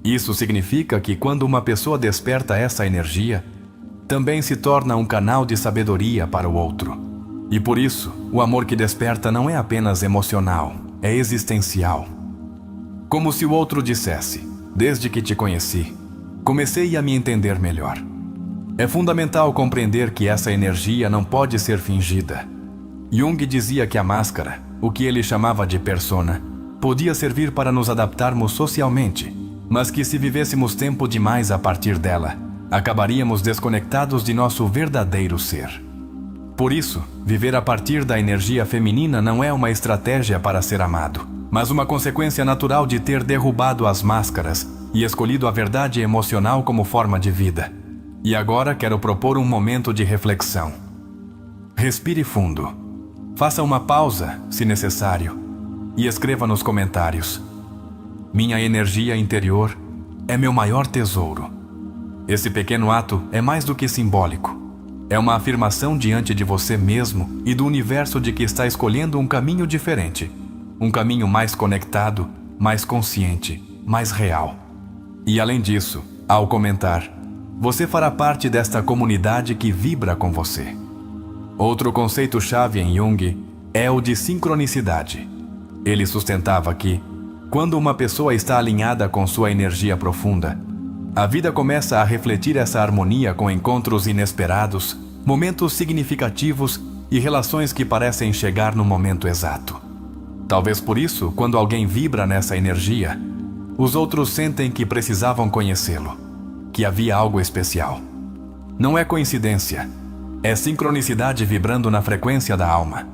Isso significa que quando uma pessoa desperta essa energia, também se torna um canal de sabedoria para o outro. E por isso, o amor que desperta não é apenas emocional, é existencial. Como se o outro dissesse: desde que te conheci, comecei a me entender melhor. É fundamental compreender que essa energia não pode ser fingida. Jung dizia que a máscara, o que ele chamava de persona, podia servir para nos adaptarmos socialmente, mas que se vivêssemos tempo demais a partir dela, acabaríamos desconectados de nosso verdadeiro ser. Por isso, viver a partir da energia feminina não é uma estratégia para ser amado, mas uma consequência natural de ter derrubado as máscaras e escolhido a verdade emocional como forma de vida. E agora quero propor um momento de reflexão. Respire fundo. Faça uma pausa, se necessário, e escreva nos comentários: Minha energia interior é meu maior tesouro. Esse pequeno ato é mais do que simbólico. É uma afirmação diante de você mesmo e do universo de que está escolhendo um caminho diferente. Um caminho mais conectado, mais consciente, mais real. E além disso, ao comentar, você fará parte desta comunidade que vibra com você. Outro conceito-chave em Jung é o de sincronicidade. Ele sustentava que, quando uma pessoa está alinhada com sua energia profunda, a vida começa a refletir essa harmonia com encontros inesperados, momentos significativos e relações que parecem chegar no momento exato. Talvez por isso, quando alguém vibra nessa energia, os outros sentem que precisavam conhecê-lo, que havia algo especial. Não é coincidência, é sincronicidade vibrando na frequência da alma.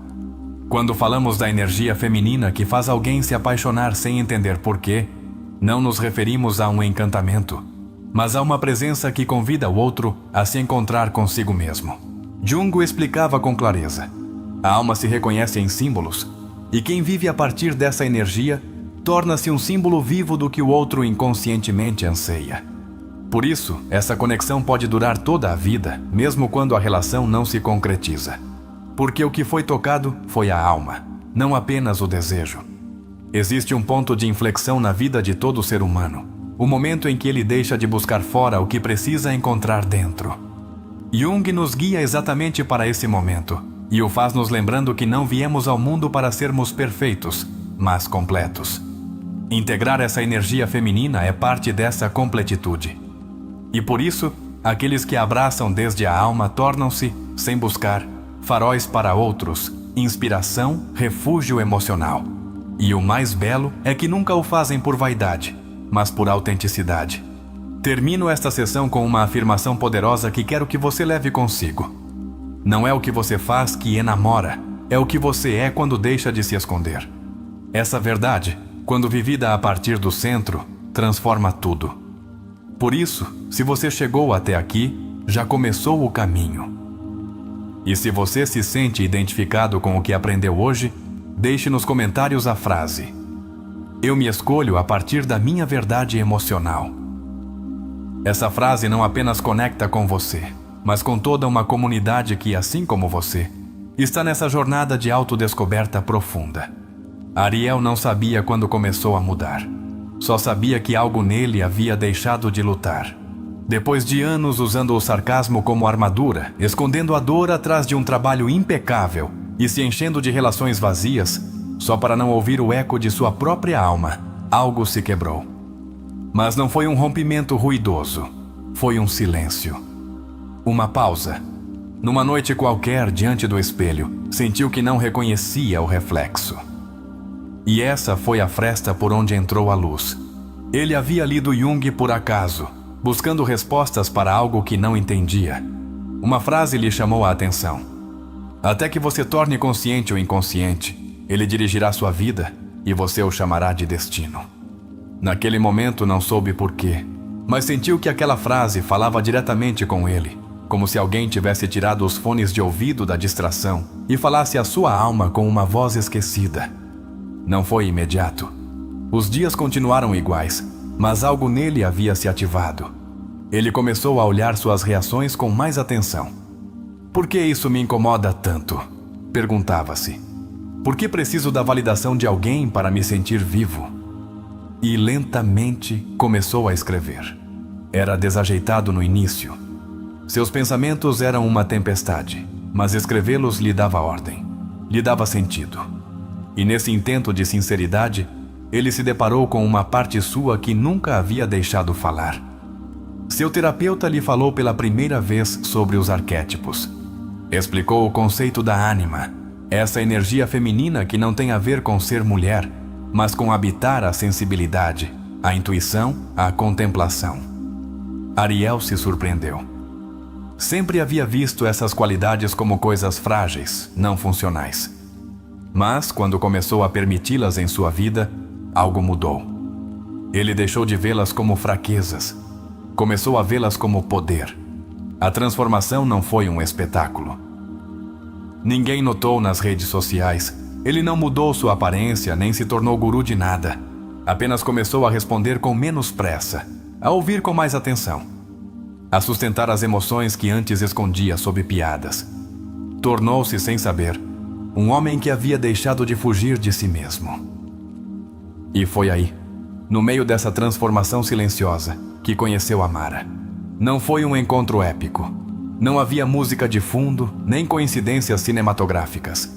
Quando falamos da energia feminina que faz alguém se apaixonar sem entender porquê, não nos referimos a um encantamento, mas a uma presença que convida o outro a se encontrar consigo mesmo. Jung explicava com clareza: a alma se reconhece em símbolos, e quem vive a partir dessa energia torna-se um símbolo vivo do que o outro inconscientemente anseia. Por isso, essa conexão pode durar toda a vida, mesmo quando a relação não se concretiza. Porque o que foi tocado foi a alma, não apenas o desejo. Existe um ponto de inflexão na vida de todo ser humano, o momento em que ele deixa de buscar fora o que precisa encontrar dentro. Jung nos guia exatamente para esse momento, e o faz nos lembrando que não viemos ao mundo para sermos perfeitos, mas completos. Integrar essa energia feminina é parte dessa completitude. E por isso, aqueles que a abraçam desde a alma tornam-se, sem buscar, faróis para outros, inspiração, refúgio emocional. E o mais belo é que nunca o fazem por vaidade, mas por autenticidade. Termino esta sessão com uma afirmação poderosa que quero que você leve consigo. Não é o que você faz que enamora, é o que você é quando deixa de se esconder. Essa verdade, quando vivida a partir do centro, transforma tudo. Por isso, se você chegou até aqui, já começou o caminho. E se você se sente identificado com o que aprendeu hoje, deixe nos comentários a frase: eu me escolho a partir da minha verdade emocional. Essa frase não apenas conecta com você, mas com toda uma comunidade que, assim como você, está nessa jornada de autodescoberta profunda. Ariel não sabia quando começou a mudar. Só sabia que algo nele havia deixado de lutar. Depois de anos usando o sarcasmo como armadura, escondendo a dor atrás de um trabalho impecável e se enchendo de relações vazias, só para não ouvir o eco de sua própria alma, algo se quebrou. Mas não foi um rompimento ruidoso, foi um silêncio. Uma pausa. Numa noite qualquer, diante do espelho, sentiu que não reconhecia o reflexo. E essa foi a fresta por onde entrou a luz. Ele havia lido Jung por acaso, buscando respostas para algo que não entendia. Uma frase lhe chamou a atenção: até que você torne consciente o inconsciente, ele dirigirá sua vida e você o chamará de destino. Naquele momento não soube porquê, mas sentiu que aquela frase falava diretamente com ele, como se alguém tivesse tirado os fones de ouvido da distração e falasse à sua alma com uma voz esquecida. Não foi imediato. Os dias continuaram iguais, mas algo nele havia se ativado. Ele começou a olhar suas reações com mais atenção. Por que isso me incomoda tanto? Perguntava-se. Por que preciso da validação de alguém para me sentir vivo? E lentamente começou a escrever. Era desajeitado no início. Seus pensamentos eram uma tempestade, mas escrevê-los lhe dava ordem, lhe dava sentido. E nesse intento de sinceridade, ele se deparou com uma parte sua que nunca havia deixado falar. Seu terapeuta lhe falou pela primeira vez sobre os arquétipos. Explicou o conceito da ânima, essa energia feminina que não tem a ver com ser mulher, mas com habitar a sensibilidade, a intuição, a contemplação. Ariel se surpreendeu. Sempre havia visto essas qualidades como coisas frágeis, não funcionais. Mas, quando começou a permiti-las em sua vida, algo mudou. Ele deixou de vê-las como fraquezas. Começou a vê-las como poder. A transformação não foi um espetáculo. Ninguém notou nas redes sociais. Ele não mudou sua aparência nem se tornou guru de nada. Apenas começou a responder com menos pressa, a ouvir com mais atenção, a sustentar as emoções que antes escondia sob piadas. Tornou-se, sem saber, um homem que havia deixado de fugir de si mesmo. E foi aí, no meio dessa transformação silenciosa, que conheceu Amara. Não foi um encontro épico. Não havia música de fundo, nem coincidências cinematográficas.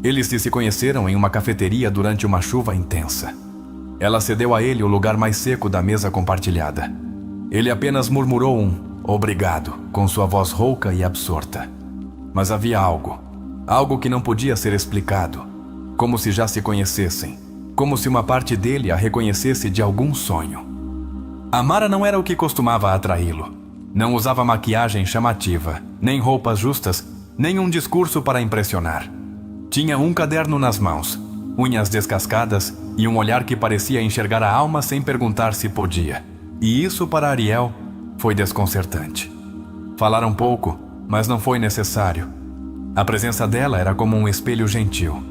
Eles se conheceram em uma cafeteria durante uma chuva intensa. Ela cedeu a ele o lugar mais seco da mesa compartilhada. Ele apenas murmurou um "obrigado" com sua voz rouca e absorta. Mas havia algo que não podia ser explicado, como se já se conhecessem, como se uma parte dele a reconhecesse de algum sonho. Amara não era o que costumava atraí-lo. Não usava maquiagem chamativa, nem roupas justas, nem um discurso para impressionar. Tinha um caderno nas mãos, unhas descascadas e um olhar que parecia enxergar a alma sem perguntar se podia. E isso para Ariel foi desconcertante. Falaram pouco, mas não foi necessário. A presença dela era como um espelho gentil.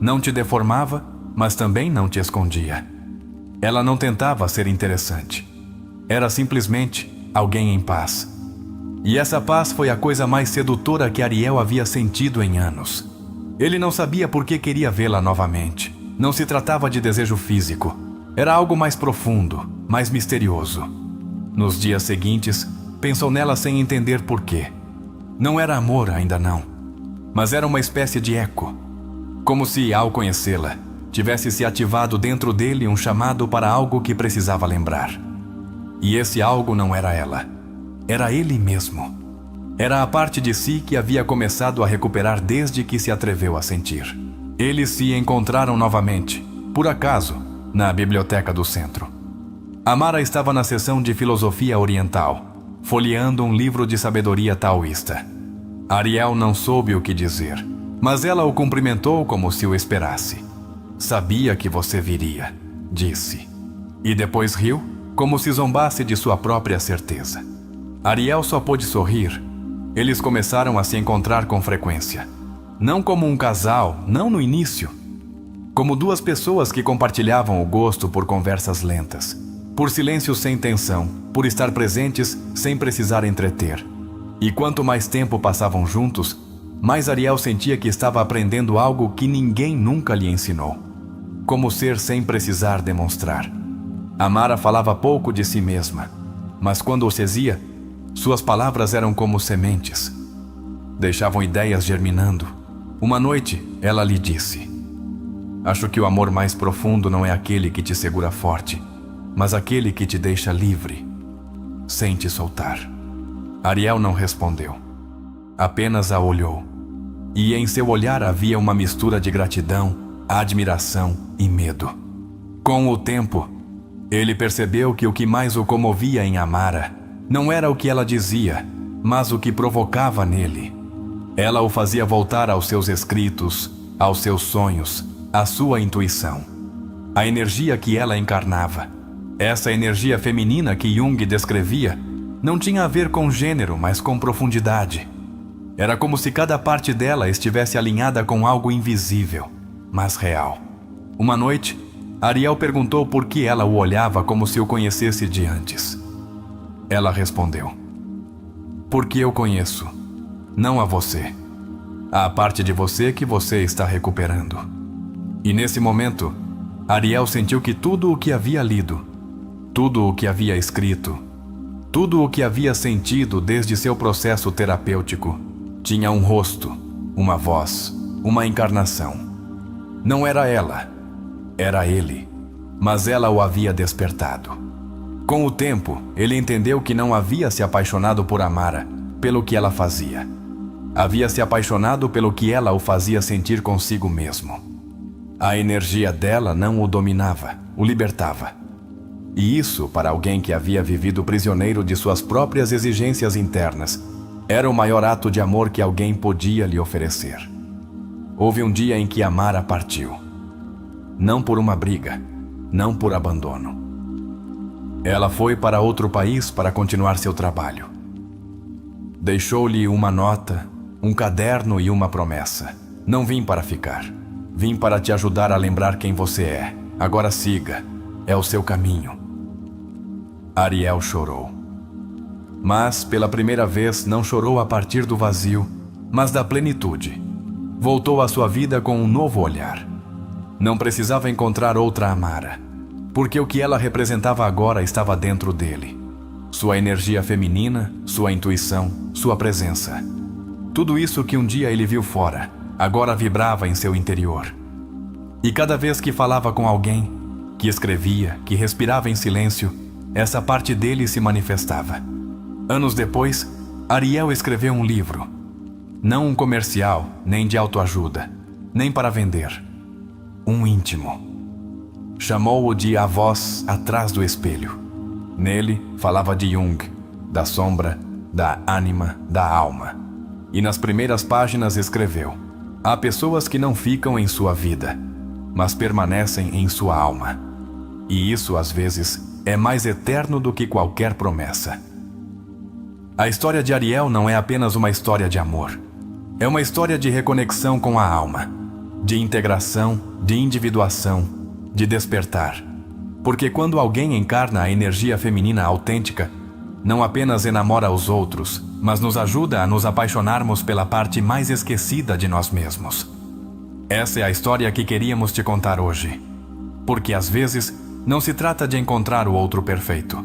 Não te deformava, mas também não te escondia. Ela não tentava ser interessante. Era simplesmente alguém em paz. E essa paz foi a coisa mais sedutora que Ariel havia sentido em anos. Ele não sabia por que queria vê-la novamente. Não se tratava de desejo físico. Era algo mais profundo, mais misterioso. Nos dias seguintes, pensou nela sem entender por quê. Não era amor, ainda não. Mas era uma espécie de eco. Como se, ao conhecê-la, tivesse se ativado dentro dele um chamado para algo que precisava lembrar. E esse algo não era ela. Era ele mesmo. Era a parte de si que havia começado a recuperar desde que se atreveu a sentir. Eles se encontraram novamente, por acaso, na biblioteca do centro. Amara estava na seção de filosofia oriental, folheando um livro de sabedoria taoísta. Ariel não soube o que dizer, mas ela o cumprimentou como se o esperasse. "Sabia que você viria", disse. E depois riu, como se zombasse de sua própria certeza. Ariel só pôde sorrir. Eles começaram a se encontrar com frequência. Não como um casal, não no início. Como duas pessoas que compartilhavam o gosto por conversas lentas, por silêncios sem tensão, por estar presentes sem precisar entreter. E quanto mais tempo passavam juntos, mais Ariel sentia que estava aprendendo algo que ninguém nunca lhe ensinou. Como ser sem precisar demonstrar. Amara falava pouco de si mesma, mas quando o fazia, suas palavras eram como sementes. Deixavam ideias germinando. Uma noite, ela lhe disse: "Acho que o amor mais profundo não é aquele que te segura forte, mas aquele que te deixa livre, sem te soltar." Ariel não respondeu. Apenas a olhou. E em seu olhar havia uma mistura de gratidão, admiração e medo. Com o tempo, ele percebeu que o que mais o comovia em Amara não era o que ela dizia, mas o que provocava nele. Ela o fazia voltar aos seus escritos, aos seus sonhos, à sua intuição. A energia que ela encarnava, essa energia feminina que Jung descrevia, não tinha a ver com gênero, mas com profundidade. Era como se cada parte dela estivesse alinhada com algo invisível, mas real. Uma noite, Ariel perguntou por que ela o olhava como se o conhecesse de antes. Ela respondeu: "Porque eu conheço, não a você. A parte de você que você está recuperando." E nesse momento, Ariel sentiu que tudo o que havia lido, tudo o que havia escrito, tudo o que havia sentido desde seu processo terapêutico, tinha um rosto, uma voz, uma encarnação. Não era ela, era ele, mas ela o havia despertado. Com o tempo, ele entendeu que não havia se apaixonado por Amara pelo que ela fazia. Havia se apaixonado pelo que ela o fazia sentir consigo mesmo. A energia dela não o dominava, o libertava. E isso, para alguém que havia vivido prisioneiro de suas próprias exigências internas, era o maior ato de amor que alguém podia lhe oferecer. Houve um dia em que Amara partiu. Não por uma briga, não por abandono. Ela foi para outro país para continuar seu trabalho. Deixou-lhe uma nota, um caderno e uma promessa. "Não vim para ficar. Vim para te ajudar a lembrar quem você é. Agora siga. é o seu caminho. Ariel chorou. Mas, pela primeira vez, não chorou a partir do vazio, mas da plenitude. Voltou à sua vida com um novo olhar. Não precisava encontrar outra Amara, porque o que ela representava agora estava dentro dele. Sua energia feminina, sua intuição, sua presença. Tudo isso que um dia ele viu fora, agora vibrava em seu interior. E cada vez que falava com alguém, que escrevia, que respirava em silêncio, essa parte dele se manifestava. Anos depois, Ariel escreveu um livro. Não um comercial, nem de autoajuda, nem para vender. Um íntimo. Chamou-o de A Voz Atrás do Espelho. Nele, falava de Jung, da sombra, da ânima, da alma. E nas primeiras páginas escreveu: há pessoas que não ficam em sua vida, mas permanecem em sua alma. E isso, às vezes, é mais eterno do que qualquer promessa. A história de Ariel não é apenas uma história de amor. É uma história de reconexão com a alma, de integração, de individuação, de despertar. Porque quando alguém encarna a energia feminina autêntica, não apenas enamora os outros, mas nos ajuda a nos apaixonarmos pela parte mais esquecida de nós mesmos. Essa é a história que queríamos te contar hoje. Porque às vezes não se trata de encontrar o outro perfeito.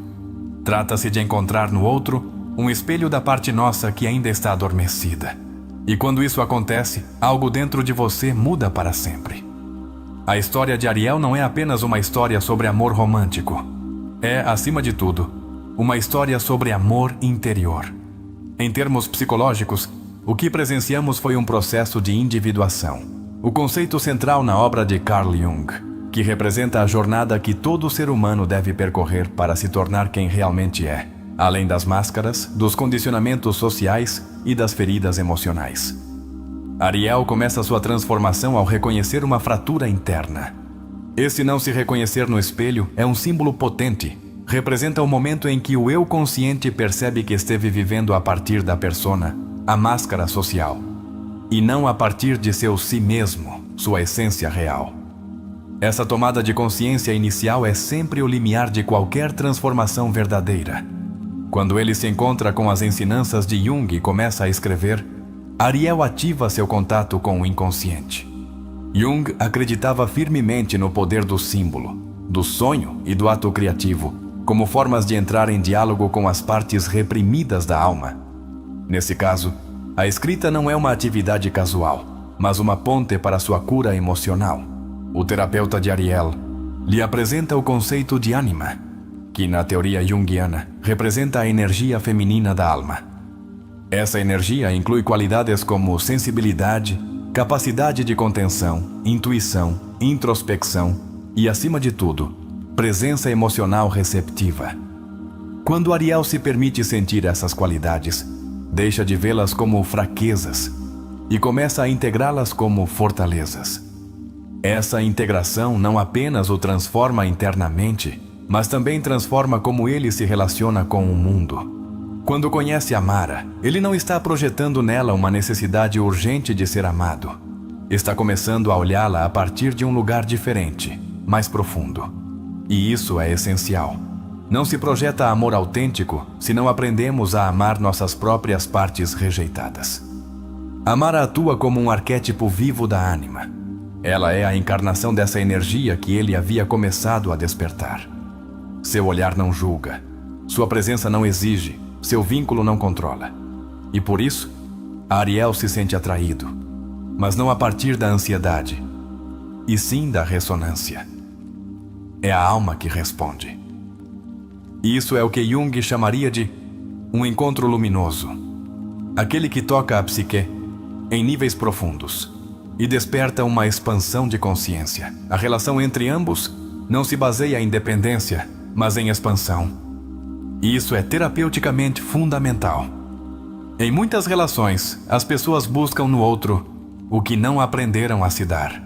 Trata-se de encontrar no outro um espelho da parte nossa que ainda está adormecida. E quando isso acontece, algo dentro de você muda para sempre. A história de Ariel não é apenas uma história sobre amor romântico. É, acima de tudo, uma história sobre amor interior. Em termos psicológicos, o que presenciamos foi um processo de individuação. O conceito central na obra de Carl Jung, que representa a jornada que todo ser humano deve percorrer para se tornar quem realmente é, além das máscaras, dos condicionamentos sociais e das feridas emocionais. Ariel começa sua transformação ao reconhecer uma fratura interna. Esse não se reconhecer no espelho é um símbolo potente. Representa o momento em que o eu consciente percebe que esteve vivendo a partir da persona, a máscara social, e não a partir de seu si mesmo, sua essência real. Essa tomada de consciência inicial é sempre o limiar de qualquer transformação verdadeira. Quando ele se encontra com as ensinanças de Jung e começa a escrever, Ariel ativa seu contato com o inconsciente. Jung acreditava firmemente no poder do símbolo, do sonho e do ato criativo, como formas de entrar em diálogo com as partes reprimidas da alma. Nesse caso, a escrita não é uma atividade casual, mas uma ponte para sua cura emocional. O terapeuta de Ariel lhe apresenta o conceito de ânima, que na teoria junguiana representa a energia feminina da alma. Essa energia inclui qualidades como sensibilidade, capacidade de contenção, intuição, introspecção e, acima de tudo, presença emocional receptiva. Quando Ariel se permite sentir essas qualidades, deixa de vê-las como fraquezas e começa a integrá-las como fortalezas. Essa integração não apenas o transforma internamente, mas também transforma como ele se relaciona com o mundo. Quando conhece Amara, ele não está projetando nela uma necessidade urgente de ser amado. Está começando a olhá-la a partir de um lugar diferente, mais profundo. E isso é essencial. Não se projeta amor autêntico se não aprendemos a amar nossas próprias partes rejeitadas. Amara atua como um arquétipo vivo da ânima. Ela é a encarnação dessa energia que ele havia começado a despertar. Seu olhar não julga, sua presença não exige, seu vínculo não controla. E por isso, Ariel se sente atraído, mas não a partir da ansiedade, e sim da ressonância. É a alma que responde. Isso é o que Jung chamaria de um encontro luminoso, aquele que toca a psique em níveis profundos e desperta uma expansão de consciência. A relação entre ambos não se baseia em dependência, mas em expansão. E isso é terapeuticamente fundamental. Em muitas relações, as pessoas buscam no outro o que não aprenderam a se dar.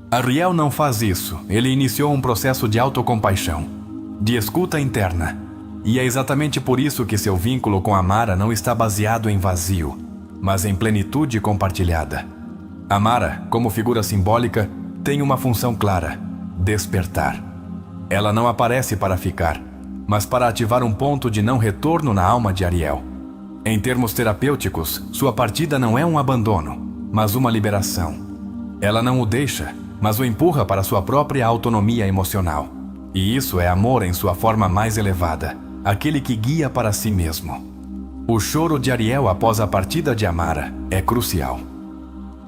Ariel não faz isso. Ele iniciou um processo de autocompaixão, de escuta interna. E é exatamente por isso que seu vínculo com Amara não está baseado em vazio, mas em plenitude compartilhada. Amara, como figura simbólica, tem uma função clara: despertar. Ela não aparece para ficar, mas para ativar um ponto de não retorno na alma de Ariel. Em termos terapêuticos, sua partida não é um abandono, mas uma liberação. Ela não o deixa, mas o empurra para sua própria autonomia emocional. E isso é amor em sua forma mais elevada, aquele que guia para si mesmo. O choro de Ariel após a partida de Amara é crucial.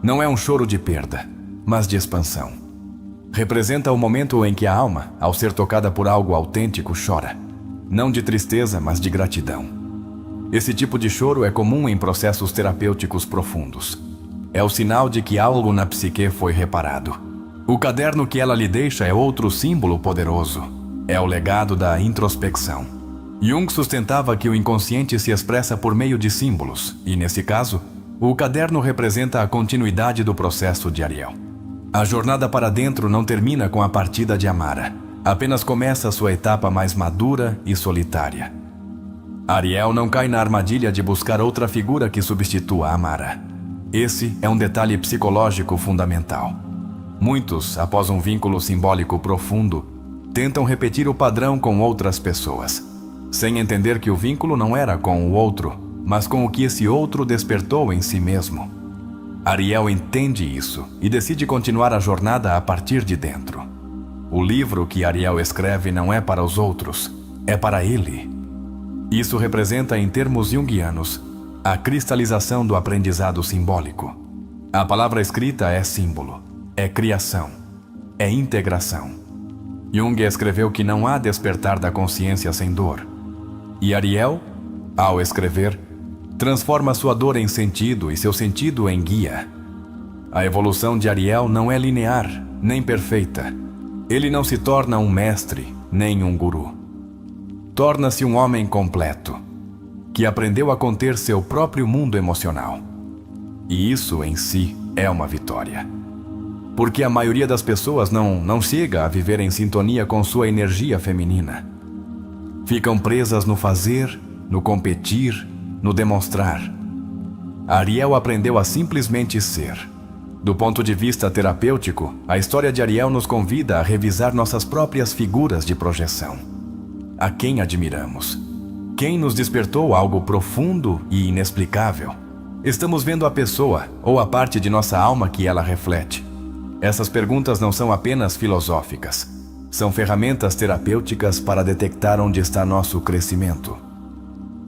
Não é um choro de perda, mas de expansão. Representa o momento em que a alma, ao ser tocada por algo autêntico, chora. Não de tristeza, mas de gratidão. Esse tipo de choro é comum em processos terapêuticos profundos. É o sinal de que algo na psique foi reparado. O caderno que ela lhe deixa é outro símbolo poderoso. É o legado da introspecção. Jung sustentava que o inconsciente se expressa por meio de símbolos, e nesse caso, o caderno representa a continuidade do processo de Ariel. A jornada para dentro não termina com a partida de Amara, apenas começa a sua etapa mais madura e solitária. Ariel não cai na armadilha de buscar outra figura que substitua Amara. Esse é um detalhe psicológico fundamental. Muitos, após um vínculo simbólico profundo, tentam repetir o padrão com outras pessoas, sem entender que o vínculo não era com o outro, mas com o que esse outro despertou em si mesmo. Ariel entende isso e decide continuar a jornada a partir de dentro. O livro que Ariel escreve não é para os outros, é para ele. Isso representa, em termos junguianos, a cristalização do aprendizado simbólico. A palavra escrita é símbolo, é criação, é integração. Jung escreveu que não há despertar da consciência sem dor. E Ariel, ao escrever, transforma sua dor em sentido e seu sentido em guia. A evolução de Ariel não é linear, nem perfeita. Ele não se torna um mestre, nem um guru. Torna-se um homem completo, que aprendeu a conter seu próprio mundo emocional. E isso em si é uma vitória. Porque a maioria das pessoas não chega a viver em sintonia com sua energia feminina. Ficam presas no fazer, no competir, no demonstrar. Ariel aprendeu a simplesmente ser. Do ponto de vista terapêutico, a história de Ariel nos convida a revisar nossas próprias figuras de projeção. A quem admiramos? Quem nos despertou algo profundo e inexplicável? Estamos vendo a pessoa ou a parte de nossa alma que ela reflete. Essas perguntas não são apenas filosóficas. São ferramentas terapêuticas para detectar onde está nosso crescimento.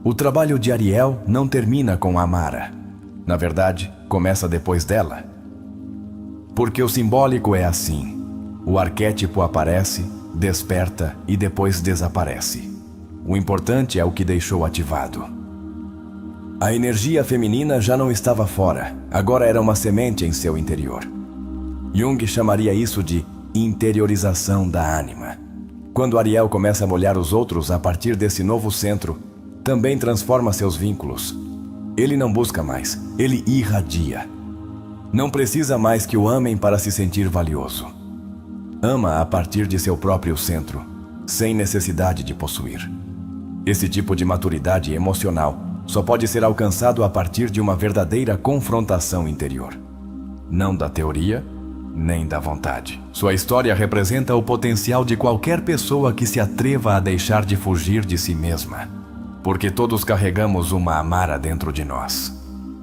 O trabalho de Ariel não termina com Amara. Na verdade, começa depois dela. Porque o simbólico é assim. O arquétipo aparece, desperta e depois desaparece. O importante é o que deixou ativado. A energia feminina já não estava fora, agora era uma semente em seu interior. Jung chamaria isso de interiorização da ânima. Quando Ariel começa a molhar os outros a partir desse novo centro, também transforma seus vínculos. Ele não busca mais, ele irradia. Não precisa mais que o amem para se sentir valioso. Ama a partir de seu próprio centro, sem necessidade de possuir. Esse tipo de maturidade emocional só pode ser alcançado a partir de uma verdadeira confrontação interior. Não da teoria, nem da vontade. Sua história representa o potencial de qualquer pessoa que se atreva a deixar de fugir de si mesma. Porque todos carregamos uma Amara dentro de nós.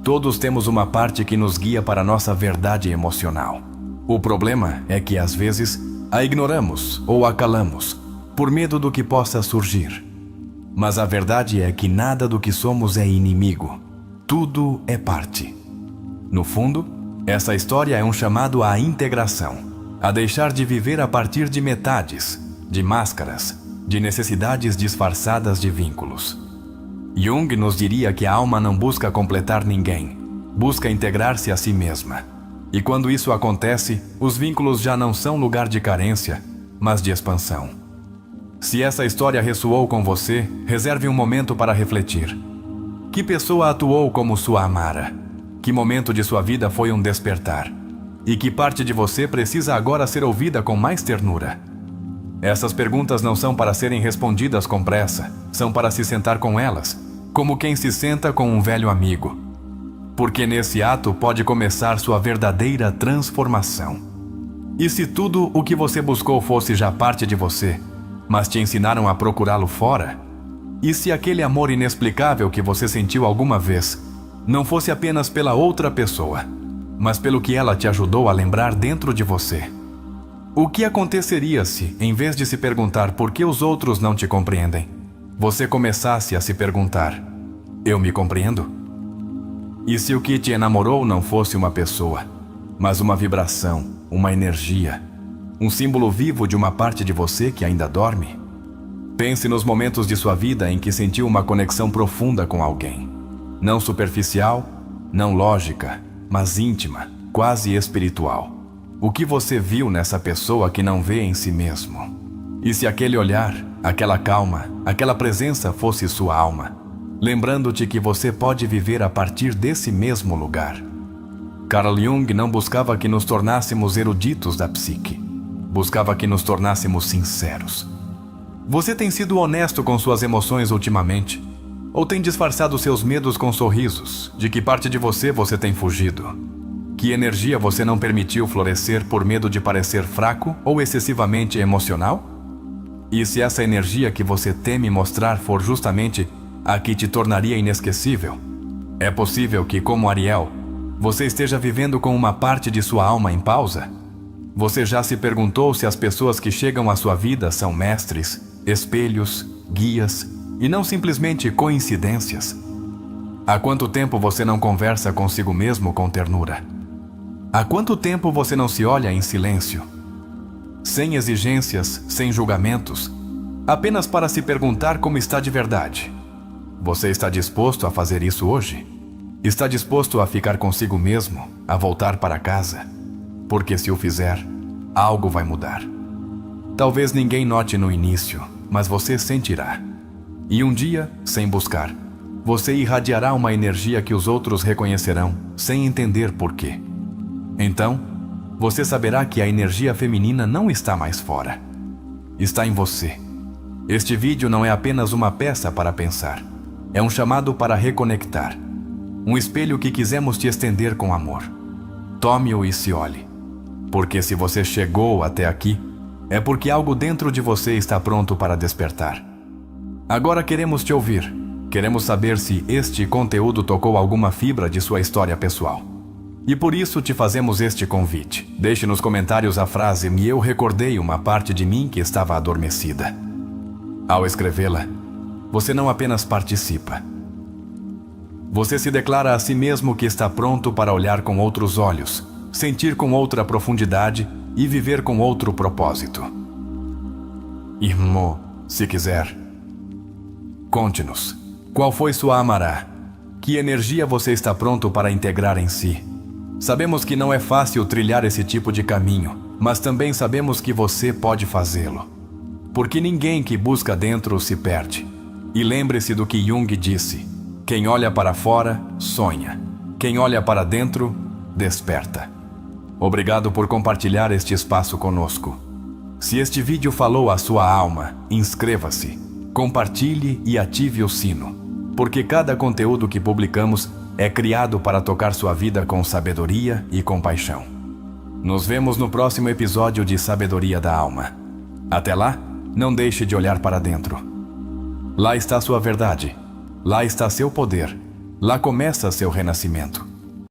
Todos temos uma parte que nos guia para a nossa verdade emocional. O problema é que, às vezes, a ignoramos ou a calamos, por medo do que possa surgir. Mas a verdade é que nada do que somos é inimigo. Tudo é parte. No fundo, essa história é um chamado à integração, a deixar de viver a partir de metades, de máscaras, de necessidades disfarçadas de vínculos. Jung nos diria que a alma não busca completar ninguém, busca integrar-se a si mesma. E quando isso acontece, os vínculos já não são lugar de carência, mas de expansão. Se essa história ressoou com você, reserve um momento para refletir. Que pessoa atuou como sua Amara? Que momento de sua vida foi um despertar? E que parte de você precisa agora ser ouvida com mais ternura? Essas perguntas não são para serem respondidas com pressa, são para se sentar com elas, como quem se senta com um velho amigo. Porque nesse ato pode começar sua verdadeira transformação. E se tudo o que você buscou fosse já parte de você, mas te ensinaram a procurá-lo fora? E se aquele amor inexplicável que você sentiu alguma vez não fosse apenas pela outra pessoa, mas pelo que ela te ajudou a lembrar dentro de você? O que aconteceria se, em vez de se perguntar por que os outros não te compreendem, você começasse a se perguntar: eu me compreendo? E se o que te enamorou não fosse uma pessoa, mas uma vibração, uma energia, um símbolo vivo de uma parte de você que ainda dorme? Pense nos momentos de sua vida em que sentiu uma conexão profunda com alguém. Não superficial, não lógica, mas íntima, quase espiritual. O que você viu nessa pessoa que não vê em si mesmo? E se aquele olhar, aquela calma, aquela presença fosse sua alma, lembrando-te que você pode viver a partir desse mesmo lugar? Carl Jung não buscava que nos tornássemos eruditos da psique. Buscava que nos tornássemos sinceros. Você tem sido honesto com suas emoções ultimamente? Ou tem disfarçado seus medos com sorrisos? De que parte de você tem fugido? Que energia você não permitiu florescer por medo de parecer fraco ou excessivamente emocional? E se essa energia que você teme mostrar for justamente a que te tornaria inesquecível? É possível que, como Ariel, você esteja vivendo com uma parte de sua alma em pausa? Você já se perguntou se as pessoas que chegam à sua vida são mestres, espelhos, guias e não simplesmente coincidências? Há quanto tempo você não conversa consigo mesmo com ternura? Há quanto tempo você não se olha em silêncio? Sem exigências, sem julgamentos, apenas para se perguntar como está de verdade. Você está disposto a fazer isso hoje? Está disposto a ficar consigo mesmo, a voltar para casa? Porque se o fizer, algo vai mudar. Talvez ninguém note no início, mas você sentirá. E um dia, sem buscar, você irradiará uma energia que os outros reconhecerão, sem entender por quê. Então, você saberá que a energia feminina não está mais fora. Está em você. Este vídeo não é apenas uma peça para pensar. É um chamado para reconectar. Um espelho que quisemos te estender com amor. Tome-o e se olhe. Porque se você chegou até aqui, é porque algo dentro de você está pronto para despertar. Agora queremos te ouvir. Queremos saber se este conteúdo tocou alguma fibra de sua história pessoal. E por isso te fazemos este convite. Deixe nos comentários a frase "Me eu recordei uma parte de mim que estava adormecida". Ao escrevê-la, você não apenas participa. Você se declara a si mesmo que está pronto para olhar com outros olhos, sentir com outra profundidade e viver com outro propósito. Irmão, se quiser, conte-nos. Qual foi sua amará? Que energia você está pronto para integrar em si? Sabemos que não é fácil trilhar esse tipo de caminho, mas também sabemos que você pode fazê-lo. Porque ninguém que busca dentro se perde. E lembre-se do que Jung disse: quem olha para fora, sonha. Quem olha para dentro, desperta. Obrigado por compartilhar este espaço conosco. Se este vídeo falou à sua alma, inscreva-se, compartilhe e ative o sino, porque cada conteúdo que publicamos é criado para tocar sua vida com sabedoria e compaixão. Nos vemos no próximo episódio de Sabedoria da Alma. Até lá, não deixe de olhar para dentro. Lá está sua verdade. Lá está seu poder. Lá começa seu renascimento.